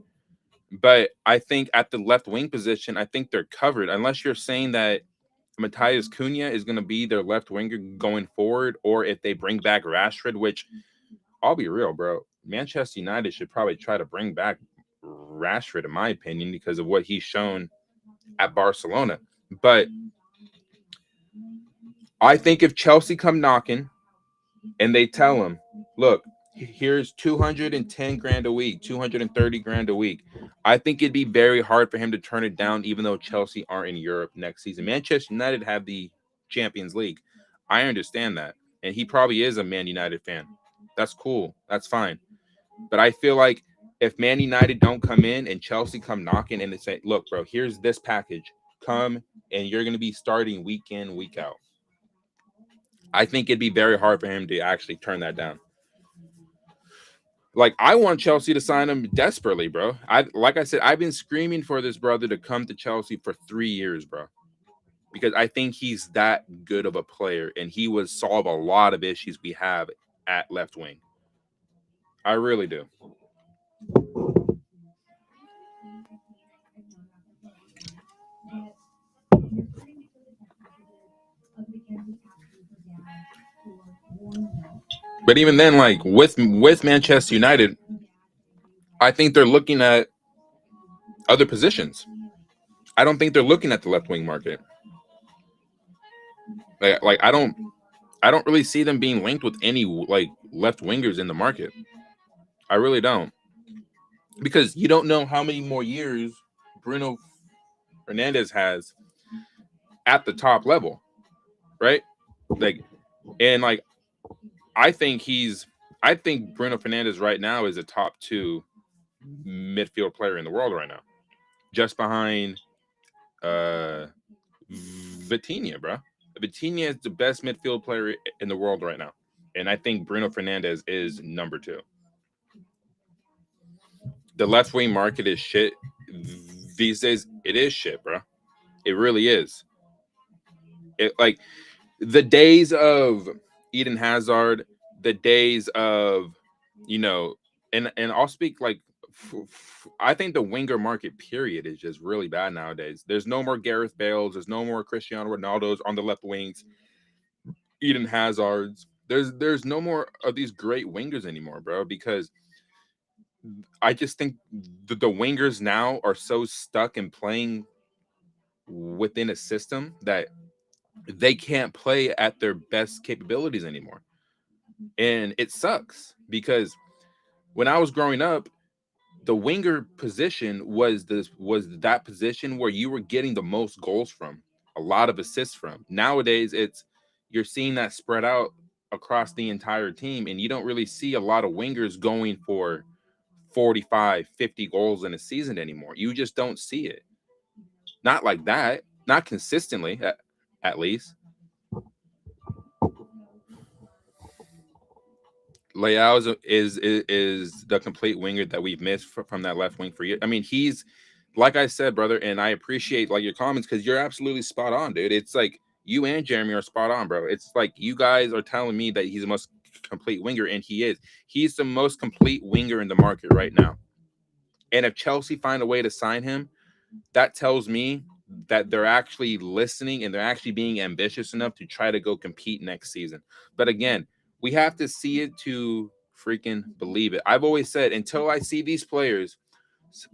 but I think at the left wing position, I think they're covered. Unless you're saying that Matthias Cunha is going to be their left winger going forward, or if they bring back Rashford, which I'll be real, bro. Manchester United should probably try to bring back Rashford, in my opinion, because of what he's shown at Barcelona. But I think if Chelsea come knocking and they tell him, look, here's 210 grand a week, 230 grand a week, I think it'd be very hard for him to turn it down, even though Chelsea aren't in Europe next season. Manchester United have the Champions League. I understand that. And he probably is a Man United fan. That's cool. That's fine. But I feel like if Man United don't come in and Chelsea come knocking and they say, look, bro, here's this package. Come and you're going to be starting week in, week out. I think it'd be very hard for him to actually turn that down. Like, I want Chelsea to sign him desperately, bro. Like I said, I've been screaming for this brother to come to Chelsea for 3 years, bro. Because I think he's that good of a player and he would solve a lot of issues we have at left wing. I really do. But even then, like with Manchester United, I think they're looking at other positions. I don't think they're looking at the left wing market. Like I don't really see them being linked with any like left wingers in the market. I really don't. Because you don't know how many more years Bruno Fernandes has at the top level, right? Like, and like I think Bruno Fernandes right now is a top 2 midfield player in the world right now, just behind Vitinha, bro. Vitinha is the best midfield player in the world right now, and I think Bruno Fernandes is number 2. The left wing market is shit these days. It is shit, bro. It really is. It like the days of Eden Hazard, the days of, you know, and I'll speak like I think the winger market period is just really bad nowadays. There's no more Gareth Bales. There's no more Cristiano Ronaldo's on the left wings. Eden Hazards. There's no more of these great wingers anymore, bro, because I just think the wingers now are so stuck in playing within a system that they can't play at their best capabilities anymore. And it sucks because when I was growing up, the winger position was that position where you were getting the most goals from, a lot of assists from. Nowadays, you're seeing that spread out across the entire team, and you don't really see a lot of wingers going for 45, 50 goals in a season anymore. You just don't see it. Not like that, not consistently, at least. Leao is the complete winger that we've missed from that left wing for years. I mean, he's like I said, brother, and I appreciate like your comments because you're absolutely spot on, dude. It's like you and Jeremy are spot on, bro. It's like you guys are telling me that he's the most complete winger, and he is. He's the most complete winger in the market right now. And if Chelsea find a way to sign him, that tells me that they're actually listening and they're actually being ambitious enough to try to go compete next season. But again, we have to see it to freaking believe it. I've always said until I see these players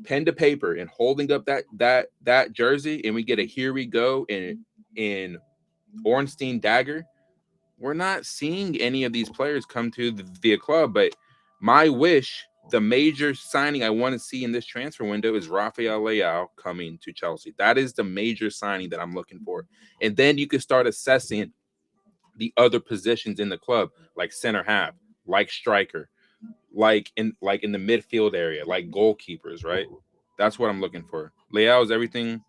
pen to paper and holding up that jersey and we get a here we go in Ornstein dagger, we're not seeing any of these players come to the club. But my wish the major signing I want to see in this transfer window is Rafael Leao coming to Chelsea. That is the major signing that I'm looking for. And then you can start assessing the other positions in the club, like center half, like striker, like in the midfield area, like goalkeepers, right? That's what I'm looking for. Leao is everything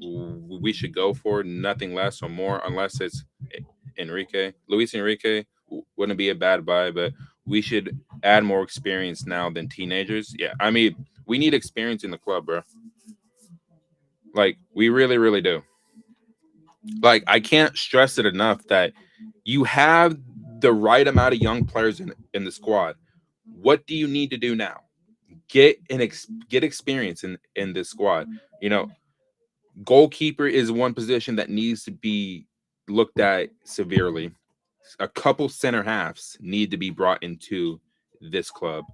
we should go for, nothing less or more, unless it's Luis Enrique wouldn't be a bad buy, but we should add more experience now than teenagers. Yeah, I mean, we need experience in the club, bro. Like, we really, really do. Like, I can't stress it enough that you have the right amount of young players in the squad. What do you need to do now? Get experience in this squad. You know, goalkeeper is one position that needs to be looked at severely. A couple center halves need to be brought into this club.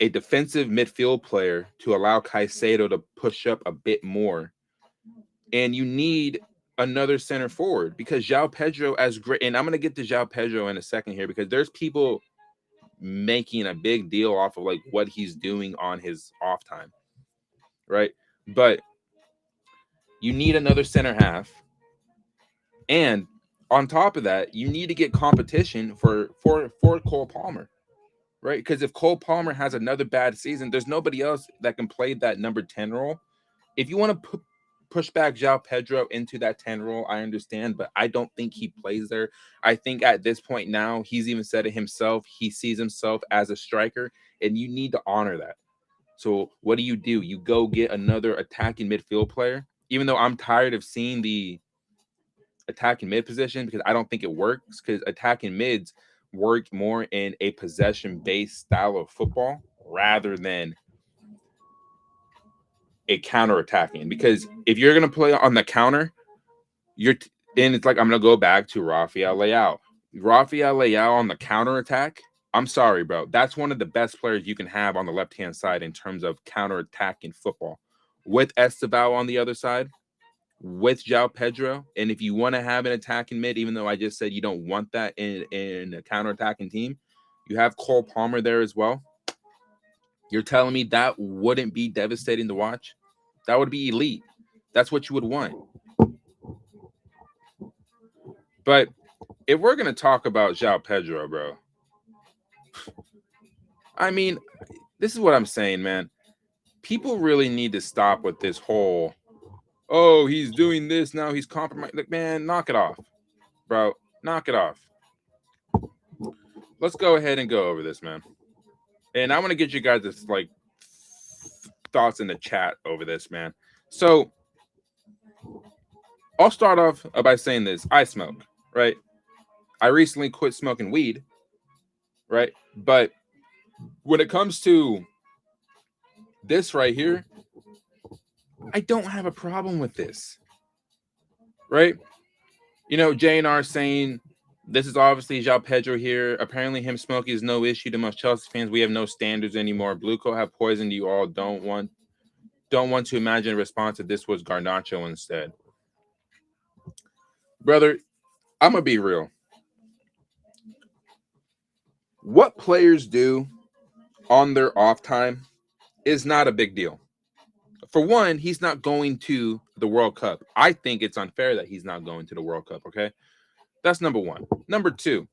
A defensive midfield player to allow Caicedo to push up a bit more. And you need another center forward because Joao Pedro, as great, and I'm going to get to Joao Pedro in a second here because there's people making a big deal off of like what he's doing on his off time, right? But you need another center half. And on top of that, you need to get competition for Cole Palmer, right? Because if Cole Palmer has another bad season, there's nobody else that can play that number 10 role. If you want to push back Joao Pedro into that 10 role, I understand, but I don't think he plays there. I think at this point now, he's even said it himself. He sees himself as a striker, and you need to honor that. So what do? You go get another attacking midfield player, even though I'm tired of seeing the attacking mid position because I don't think it works because attacking mids work more in a possession-based style of football rather than a counter-attacking. Because if you're going to play on the counter, and it's like I'm going to go back to Rafael Leao. Rafael Leao on the counter-attack, I'm sorry, bro. That's one of the best players you can have on the left-hand side in terms of counter-attacking football. With Esteval on the other side, with Joao Pedro, and if you want to have an attacking mid, even though I just said you don't want that in a counter-attacking team, you have Cole Palmer there as well. You're telling me that wouldn't be devastating to watch? That would be elite. That's what you would want. But if we're going to talk about Joao Pedro, bro, I mean, this is what I'm saying, man. People really need to stop with this whole, oh, he's doing this now, he's compromised. Like, man, knock it off, bro. Knock it off. Let's go ahead and go over this, man. And I want to get you guys' like thoughts in the chat over this, man. So I'll start off by saying this. I smoke, right? I recently quit smoking weed, right? But when it comes to this right here, I don't have a problem with this, right? You know, JNR saying this is obviously Joao Pedro here. Apparently, him smoking is no issue to most Chelsea fans. We have no standards anymore. BlueCo have poisoned you all. Don't want to imagine a response if this was Garnacho instead. Brother, I'm gonna be real. What players do on their off time is not a big deal. For one, he's not going to the World Cup. I think it's unfair that he's not going to the World Cup, okay? That's number one. Number two,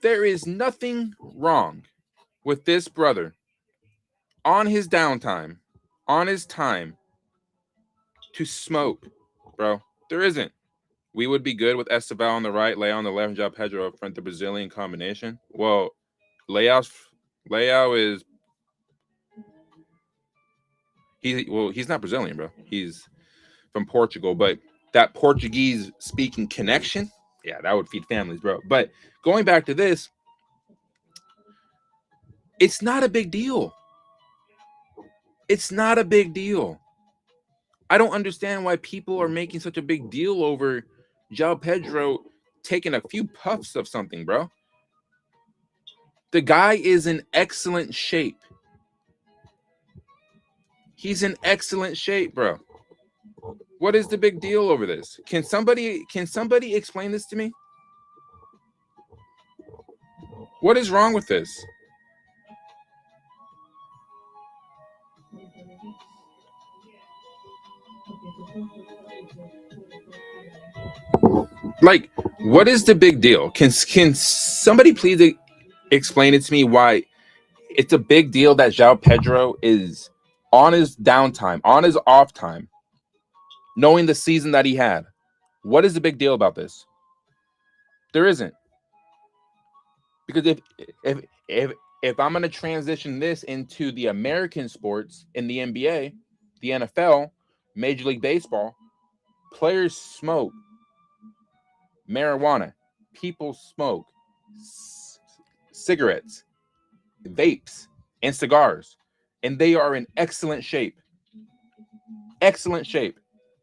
there is nothing wrong with this brother on his downtime, on his time to smoke, bro. There isn't. We would be good with Esteval on the right, Leao on the left, and Joao Pedro up front, the Brazilian combination. Well, Leao is he's not Brazilian, bro. He's from Portugal, but that Portuguese speaking connection, yeah, that would feed families, bro. But going back to this, it's not a big deal. It's not a big deal. I don't understand why people are making such a big deal over Joao Pedro taking a few puffs of something, bro. The guy is in excellent shape. He's in excellent shape, bro. What is the big deal over this? Can somebody explain this to me? What is wrong with this? Like, what is the big deal? Can somebody please explain it to me why it's a big deal that Joao Pedro is on his downtime, on his off time, knowing the season that he had? What is the big deal about this? There isn't. Because if I'm going to transition this into the American sports in the NBA, the NFL, Major League Baseball, players smoke marijuana, people smoke cigarettes, vapes, and cigars, and they are in excellent shape. Excellent shape.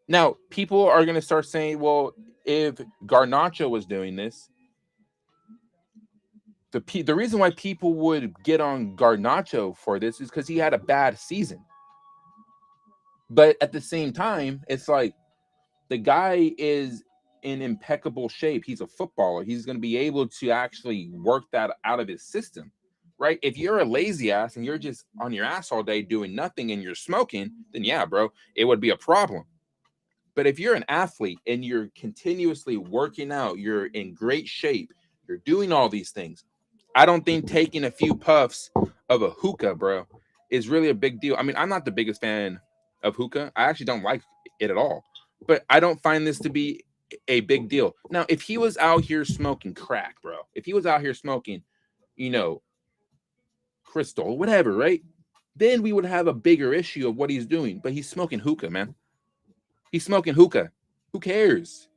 Now, people are going to start saying, well, if Garnacho was doing this, the reason why people would get on Garnacho for this is because he had a bad season. But at the same time, it's like the guy is in impeccable shape. He's a footballer. He's going to be able to actually work that out of his system, right? If you're a lazy ass and you're just on your ass all day doing nothing and you're smoking, then yeah, bro, it would be a problem. But if you're an athlete and you're continuously working out, you're in great shape, you're doing all these things, I don't think taking a few puffs of a hookah, bro, is really a big deal. I mean, I'm not the biggest fan of hookah. I actually don't like it at all. But I don't find this to be a big deal. Now, if he was out here smoking crack, bro, if he was out here smoking, crystal, whatever, right? Then we would have a bigger issue of what he's doing. But he's smoking hookah, man. He's smoking hookah. Who cares?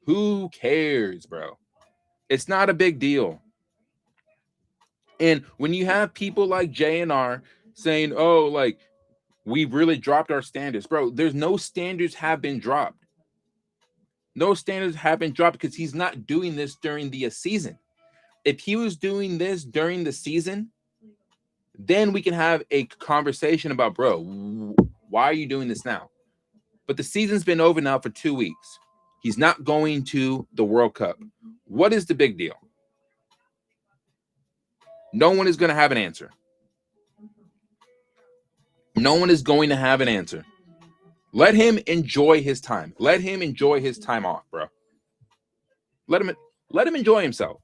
Who cares, bro? It's not a big deal. And when you have people like JNR saying, oh, like, we really dropped our standards, bro, there's no standards have been dropped. No standards have been dropped because he's not doing this during the season. If he was doing this during the season, then we can have a conversation about, bro, why are you doing this now? But the season's been over now for 2 weeks. He's not going to the World Cup. What is the big deal? No one is going to have an answer. No one is going to have an answer. Let him enjoy his time. Let him enjoy his time off, bro. Let him enjoy himself.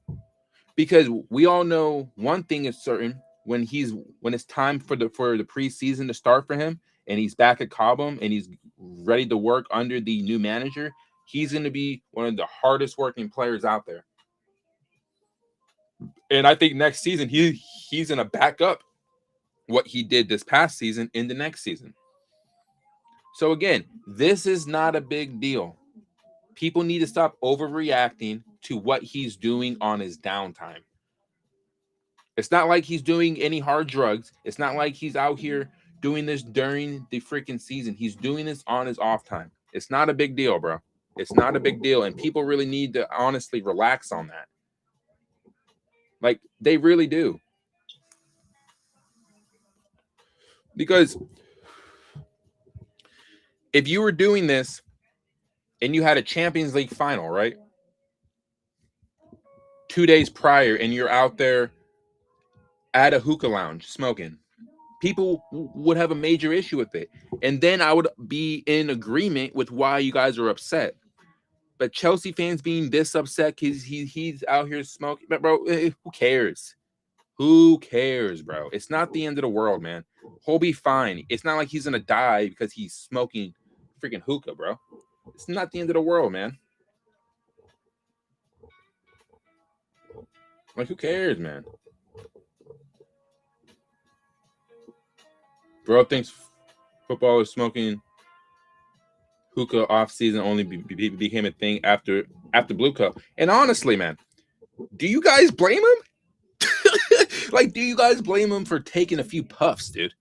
Because we all know one thing is certain: when it's time for the preseason to start for him, and he's back at Cobham and he's ready to work under the new manager, he's going to be one of the hardest working players out there. And I think next season he's going to back up what he did this past season in the next season. So again, this is not a big deal. People need to stop overreacting to what he's doing on his downtime. It's not like he's doing any hard drugs. It's not like he's out here doing this during the freaking season. He's doing this on his off time. It's not a big deal, bro. It's not a big deal. And people really need to honestly relax on that. Like, they really do. Because if you were doing this and you had a Champions League final, right? 2 days prior, and you're out there at a hookah lounge smoking, people would have a major issue with it. And then I would be in agreement with why you guys are upset. But Chelsea fans being this upset because he's out here smoking, but bro, who cares? Who cares, bro? It's not the end of the world, man. He'll be fine. It's not like he's gonna die because he's smoking freaking hookah, bro. It's not the end of the world, man. Like, who cares, man? Bro thinks football is smoking hookah off season only became a thing after BlueCo. And honestly, man, do you guys blame him? Like, do you guys blame him for taking a few puffs, dude?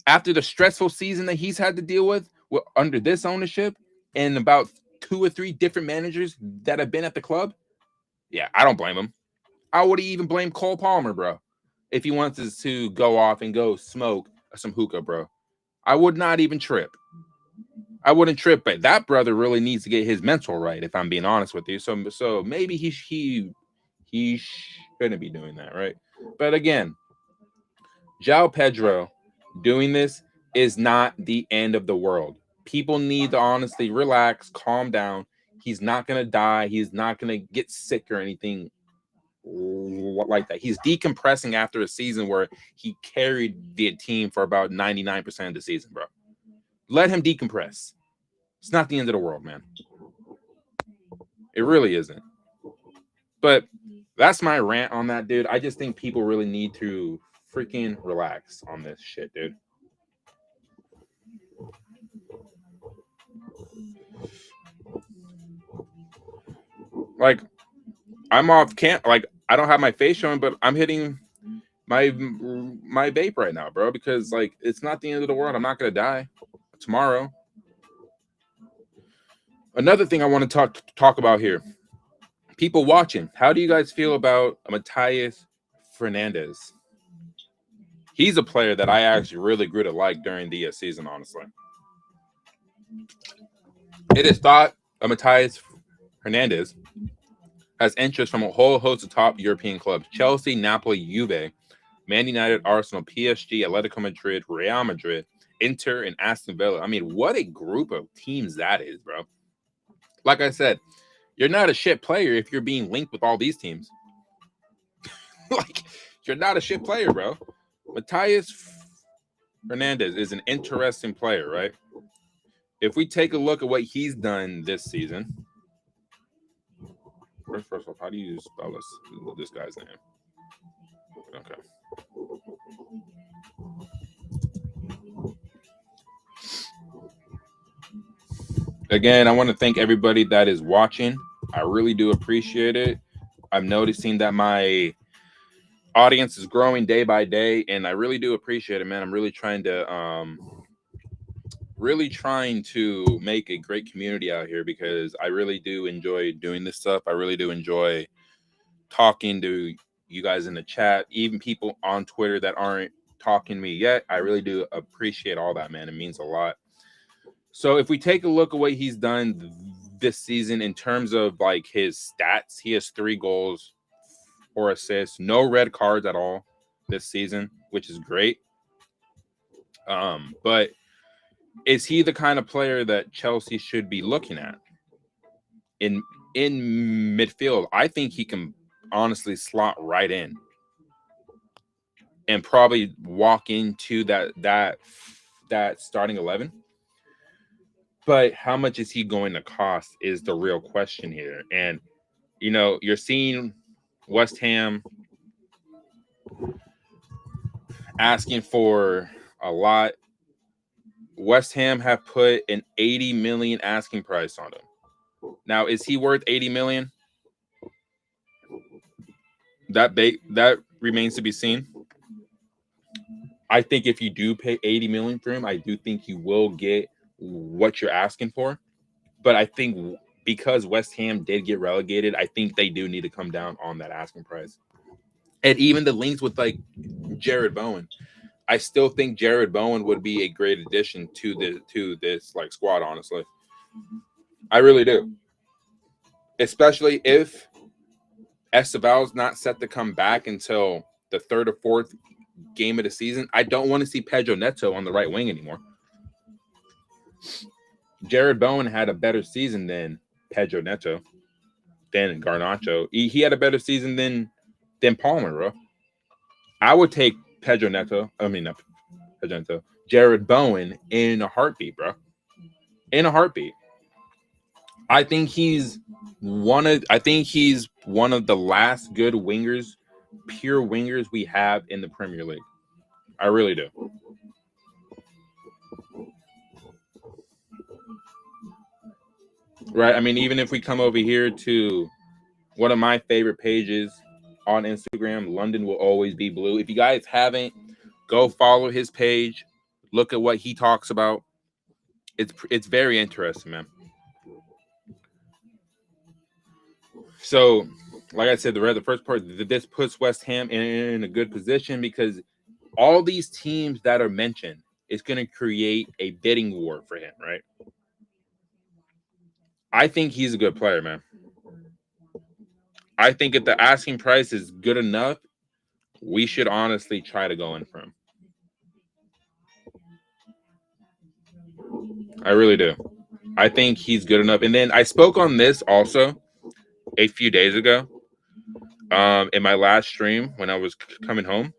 After the stressful season that he's had to deal with under this ownership and about 2 or 3 different managers that have been at the club? Yeah, I don't blame him. I would even blame Cole Palmer, bro, if he wants to go off and go smoke some hookah, bro. I would not even trip. I wouldn't trip, but that brother really needs to get his mental right, if I'm being honest with you. So maybe he shouldn't be doing that, right? But again, Joao Pedro doing this is not the end of the world. People need to honestly relax, calm down. He's not going to die. He's not going to get sick or anything like that. He's decompressing after a season where he carried the team for about 99% of the season, bro. Let him decompress. It's not the end of the world, man. It really isn't. But that's my rant on that, dude. I just think people really need to freaking relax on this shit, dude. Like, I'm off camp. Like, I don't have my face showing, but I'm hitting my vape right now, bro, because like it's not the end of the world. I'm not gonna die tomorrow. Another thing I want to talk about here. People watching, how do you guys feel about Matías Fernandes? He's a player that I actually really grew to like during the season, honestly. It is thought Matías Fernandes has interest from a whole host of top European clubs: Chelsea, Napoli, Juve, Man United, Arsenal, PSG, Atletico Madrid, Real Madrid, Inter, and Aston Villa. I mean, what a group of teams that is, bro. Like I said, you're not a shit player if you're being linked with all these teams. Like, you're not a shit player, bro. Matías Fernandes is an interesting player, right? If we take a look at what he's done this season. First off, how do you spell this guy's name? Okay. Again, I want to thank everybody that is watching. I really do appreciate it. I'm noticing that my audience is growing day by day, and I really do appreciate it, man. I'm really trying to make a great community out here because I really do enjoy doing this stuff. I really do enjoy talking to you guys in the chat, even people on Twitter that aren't talking to me yet. I really do appreciate all that, man. It means a lot. So if we take a look at what he's done this season in terms of like his stats, he has 3 goals, 4 assists, no red cards at all this season, which is great. But is he the kind of player that Chelsea should be looking at in midfield? I think he can honestly slot right in and probably walk into that starting 11. But how much is he going to cost is the real question here. And, you know, you're seeing West Ham asking for a lot. West Ham have put an 80 million asking price on him. Now, is he worth 80 million? That remains to be seen. I think if you do pay 80 million for him, I do think you will get what you're asking for. But I think because West Ham did get relegated, I think they do need to come down on that asking price. And even the links with like Jared Bowen, I still think Jared Bowen would be a great addition to this like squad, honestly. I really do. Especially if Esteval's not set to come back until the 3rd or 4th game of the season. I don't want to see Pedro Neto on the right wing anymore. Jared Bowen had a better season than Pedro Neto, than Garnacho. He had a better season than Palmer, bro. I would take Pedro Neto. I mean, not Pedro Neto. Jared Bowen in a heartbeat, bro. In a heartbeat. I think he's one of the last good wingers, pure wingers we have in the Premier League. I really do. Right? I mean, even if we come over here to one of my favorite pages on Instagram, London Will Always Be Blue. If you guys haven't, go follow his page. Look at what he talks about. It's very interesting, man. So, like I said, the first part, this puts West Ham in a good position because all these teams that are mentioned is going to create a bidding war for him, right? I think he's a good player, man. I think if the asking price is good enough, we should honestly try to go in for him. I really do. I think he's good enough. And then I spoke on this also a few days ago in my last stream when I was coming home.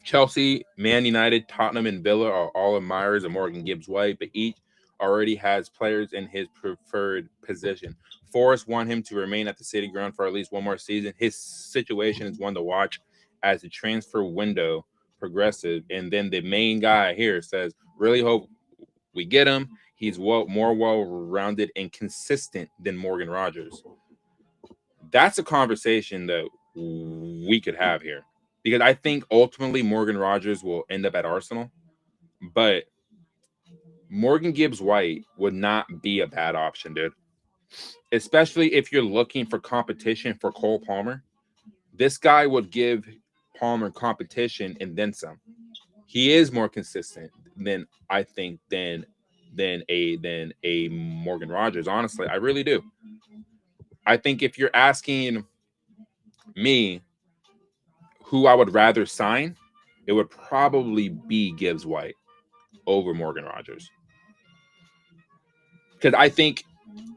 Chelsea, Man United, Tottenham, and Villa are all admirers of Morgan Gibbs-White, but each already has players in his preferred position. Forest want him to remain at the City Ground for at least one more season. His situation is one to watch as the transfer window progresses. And then the main guy here says, really hope we get him. He's more well-rounded and consistent than Morgan Rogers. That's a conversation that we could have here. Because I think ultimately Morgan Rogers will end up at Arsenal. But Morgan Gibbs-White would not be a bad option, dude. Especially if you're looking for competition for Cole Palmer. This guy would give Palmer competition and then some. He is more consistent than I think than a Morgan Rogers. Honestly, I really do. I think if you're asking me who I would rather sign, it would probably be Gibbs-White over Morgan Rogers. Because I think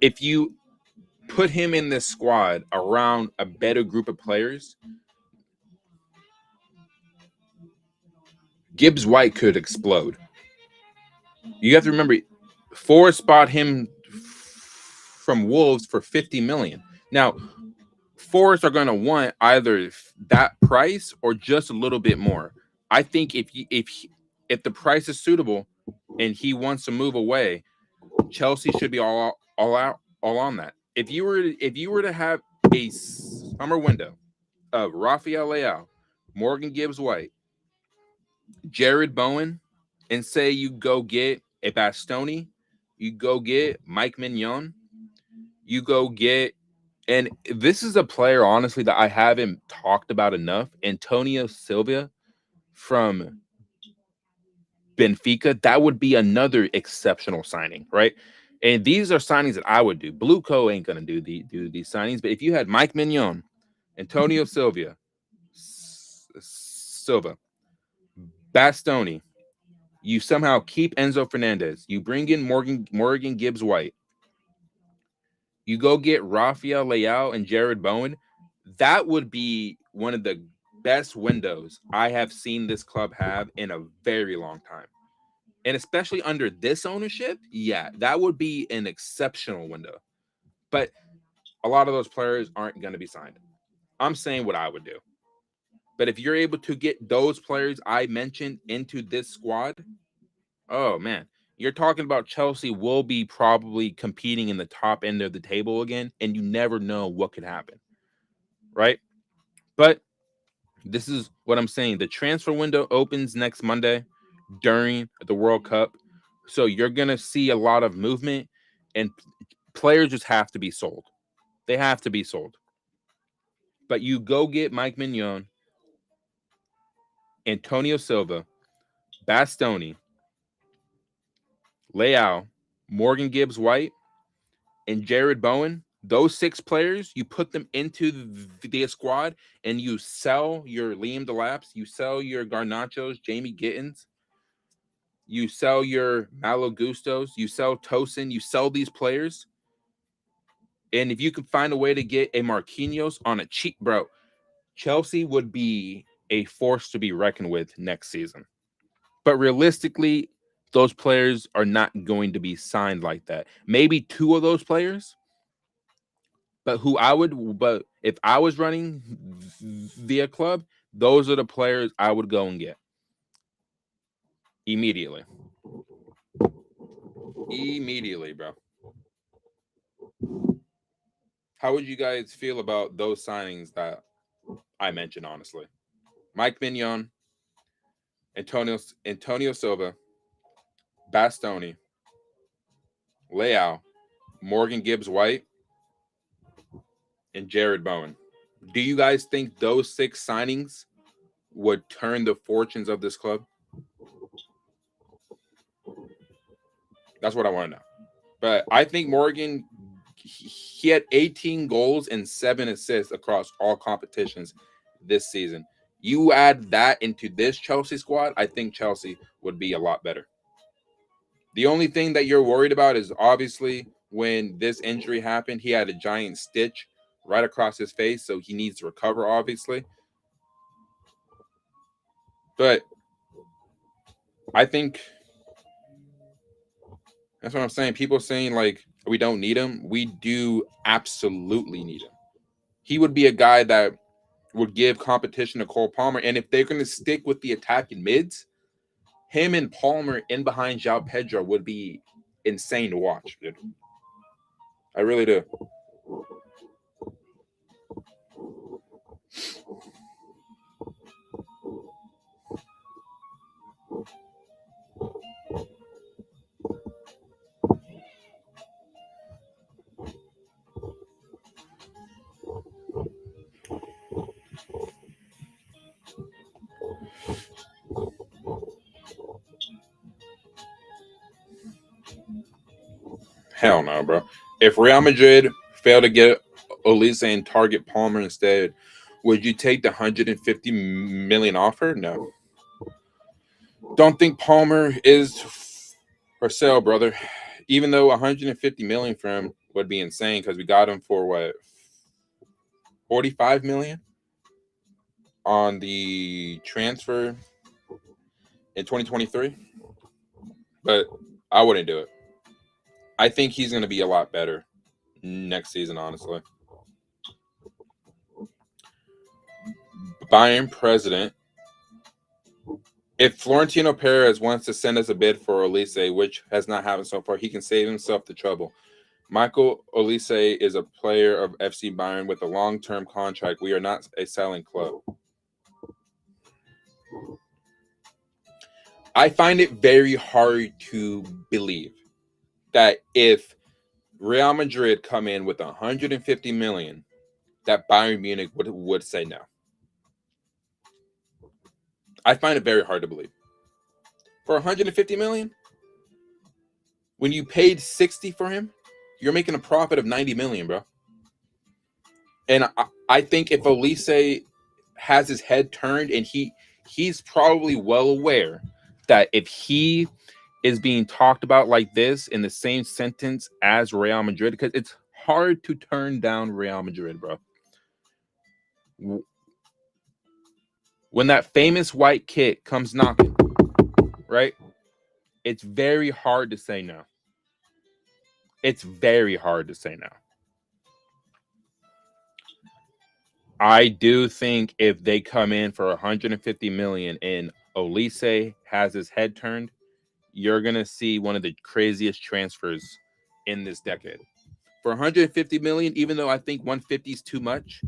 if you put him in this squad around a better group of players, Gibbs-White could explode. You have to remember, Forest bought him from Wolves for $50 million. Now, Forest are going to want either that price or just a little bit more. I think if the price is suitable and he wants to move away, Chelsea should be all on that. If you were to have a summer window of Rafael Leao, Morgan Gibbs-White, Jared Bowen, and say you go get a Bastoni, you go get Mike Mignon, you go get, and this is a player, honestly, that I haven't talked about enough, Antonio Silva from Benfica. That would be another exceptional signing, right? And these are signings that I would do. BlueCo ain't going to do these signings, but if you had Mike Mignon, Antonio Silva, Bastoni, you somehow keep Enzo Fernandez, you bring in Morgan Gibbs-White, you go get Rafael Leao and Jared Bowen, that would be one of the best windows I have seen this club have in a very long time. And especially under this ownership, yeah, that would be an exceptional window. But a lot of those players aren't going to be signed. I'm saying what I would do. But if you're able to get those players I mentioned into this squad, oh, man, you're talking about Chelsea will be probably competing in the top end of the table again, and you never know what could happen, right? But this is what I'm saying. The transfer window opens next Monday during the World Cup. So you're going to see a lot of movement, and players just have to be sold. They have to be sold. But you go get Mike Mignon, Antonio Silva, Bastoni, Leao, Morgan Gibbs-White, and Jared Bowen. Those 6 players, you put them into the squad, and you sell your Liam Delaps, you sell your Garnachos, Jamie Gittins, you sell your Malo Gustos, you sell Tosin, you sell these players. And if you can find a way to get a Marquinhos on a cheap, bro, Chelsea would be a force to be reckoned with next season. But realistically, those players are not going to be signed like that. Maybe 2 of those players, but if I was running via club, those are the players I would go and get immediately. Immediately, bro. How would you guys feel about those signings that I mentioned, honestly? Mike Mignon, Antonio Silva, Bastoni, Leao, Morgan Gibbs-White, and Jared Bowen. Do you guys think those 6 signings would turn the fortunes of this club? That's what I want to know. But I think Morgan, he had 18 goals and 7 assists across all competitions this season. You add that into this Chelsea squad, I think Chelsea would be a lot better. The only thing that you're worried about is obviously when this injury happened, he had a giant stitch right across his face, so he needs to recover, obviously. But I think that's what I'm saying. People saying like we don't need him. We do absolutely need him. He would be a guy that would give competition to Cole Palmer. And if they're going to stick with the attacking mids, him and Palmer in behind Joao Pedro would be insane to watch, dude. I really do. Hell no, bro. If Real Madrid fail to get Olise and target Palmer instead, would you take the 150 million offer? No. Don't think Palmer is for sale, brother. Even though 150 million for him would be insane because we got him for what 45 million on the transfer in 2023. But I wouldn't do it. I think he's going to be a lot better next season, honestly. Bayern president. If Florentino Perez wants to send us a bid for Olise, which has not happened so far, he can save himself the trouble. Michael Olise is a player of FC Bayern with a long-term contract. We are not a selling club. I find it very hard to believe that if Real Madrid come in with 150 million, that Bayern Munich would say no. I find it very hard to believe. For 150 million, when you paid 60 for him, you're making a profit of 90 million, bro. And I think if Olise has his head turned and he's probably well aware that if he is being talked about like this in the same sentence as Real Madrid, because it's hard to turn down Real Madrid, bro. When that famous white kit comes knocking, right? It's very hard to say no. It's very hard to say no. I do think if they come in for 150 million and Olise has his head turned, you're going to see one of the craziest transfers in this decade. For 150 million, even though I think 150 is too much,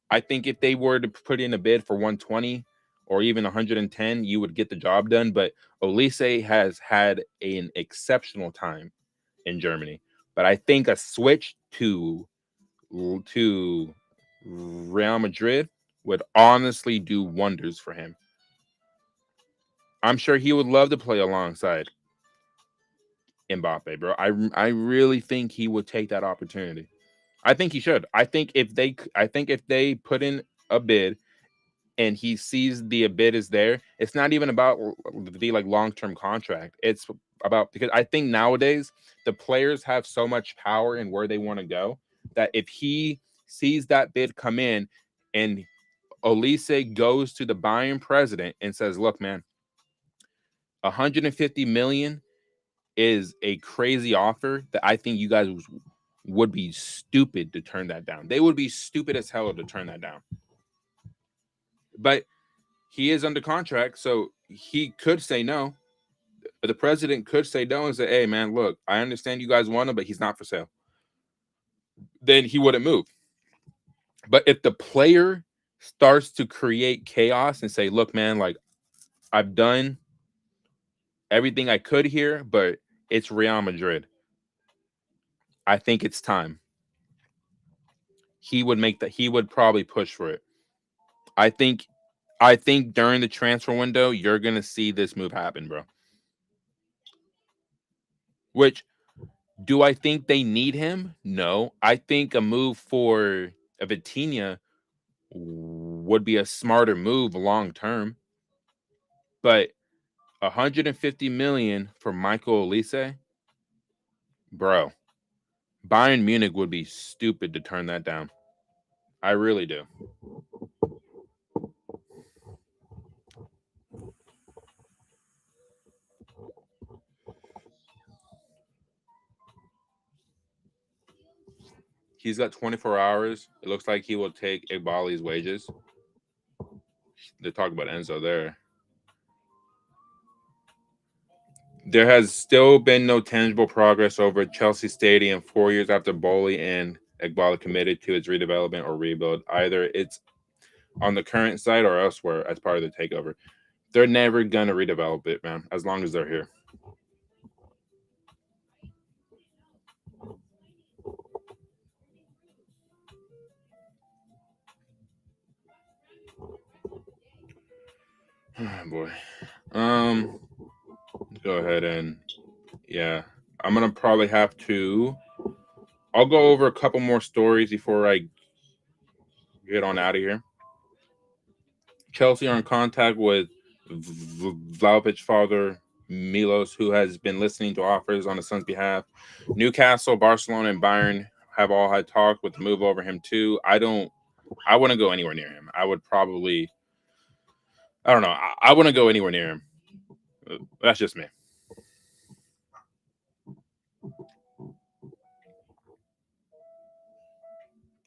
I think if they were to put in a bid for 120 or even 110, you would get the job done. But Olise has had an exceptional time in Germany. But I think a switch to Real Madrid would honestly do wonders for him. I'm sure he would love to play alongside Mbappe, bro. I really think he would take that opportunity. I think he should. I think if they put in a bid and he sees the bid is there, it's not even about the like long-term contract. It's about because I think nowadays the players have so much power in where they want to go that if he sees that bid come in and Olise goes to the Bayern president and says, "Look, man, 150 million is a crazy offer that I think you guys would be stupid to turn that down. They would be stupid as hell to turn that down." But he is under contract, so he could say no. The president could say no and say, "Hey, man, look, I understand you guys want him, but he's not for sale." Then he wouldn't move. But if the player starts to create chaos and say, "Look, man, like I've done everything I could here, but it's Real Madrid. I think it's time." He would make that. He would probably push for it. I think. I think during the transfer window, you're gonna see this move happen, bro. Which do I think they need him? No. I think a move for a Vitinha would be a smarter move long term. But $150 million for Michael Olise, bro. Bayern Munich would be stupid to turn that down. I really do. He's got 24 hours. It looks like he will take Igbali's wages. They talk about Enzo there. There has still been no tangible progress over Chelsea Stadium 4 years after Boehly and Igbali committed to its redevelopment or rebuild. Either it's on the current site or elsewhere as part of the takeover. They're never going to redevelop it, man, as long as they're here. Oh, boy. Let's go ahead and, yeah. I'm going to probably have to... I'll go over a couple more stories before I get on out of here. Chelsea are in contact with Vlahovic's father, Milos, who has been listening to offers on his son's behalf. Newcastle, Barcelona, and Bayern have all had talk with the move over him too. I wouldn't go anywhere near him. I would probably, I don't know. I wouldn't go anywhere near him. That's just me.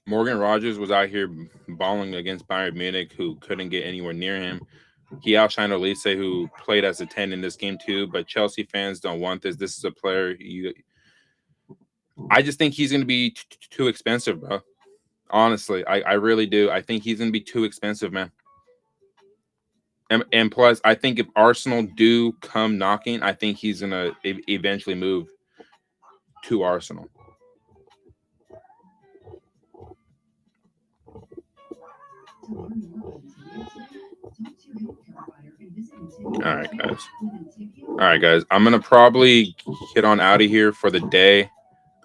Morgan Rogers was out here balling against Bayern Munich, who couldn't get anywhere near him. He outshined Olise, who played as a 10 in this game too. But Chelsea fans don't want this. This is a player I just think he's going to be too expensive, bro. Honestly, I really do. I think he's going to be too expensive, man. And plus, I think if Arsenal do come knocking, I think he's going to eventually move to Arsenal. All right, guys. I'm going to probably get on out of here for the day.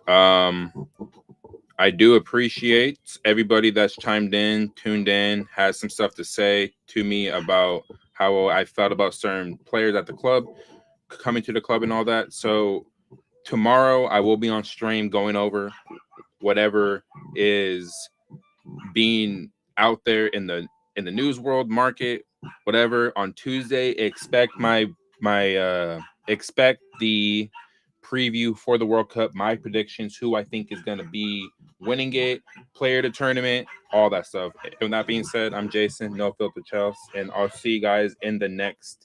I do appreciate everybody that's chimed in, tuned in, has some stuff to say to me about how I felt about certain players at the club, coming to the club and all that. So tomorrow I will be on stream going over whatever is being out there in the news world, market, whatever. On Tuesday, expect expect the preview for the World Cup, my predictions, who I think is going to be winning it, player to tournament, all that stuff. With that being said, I'm Jason, No Filter Chels, and I'll see you guys in the next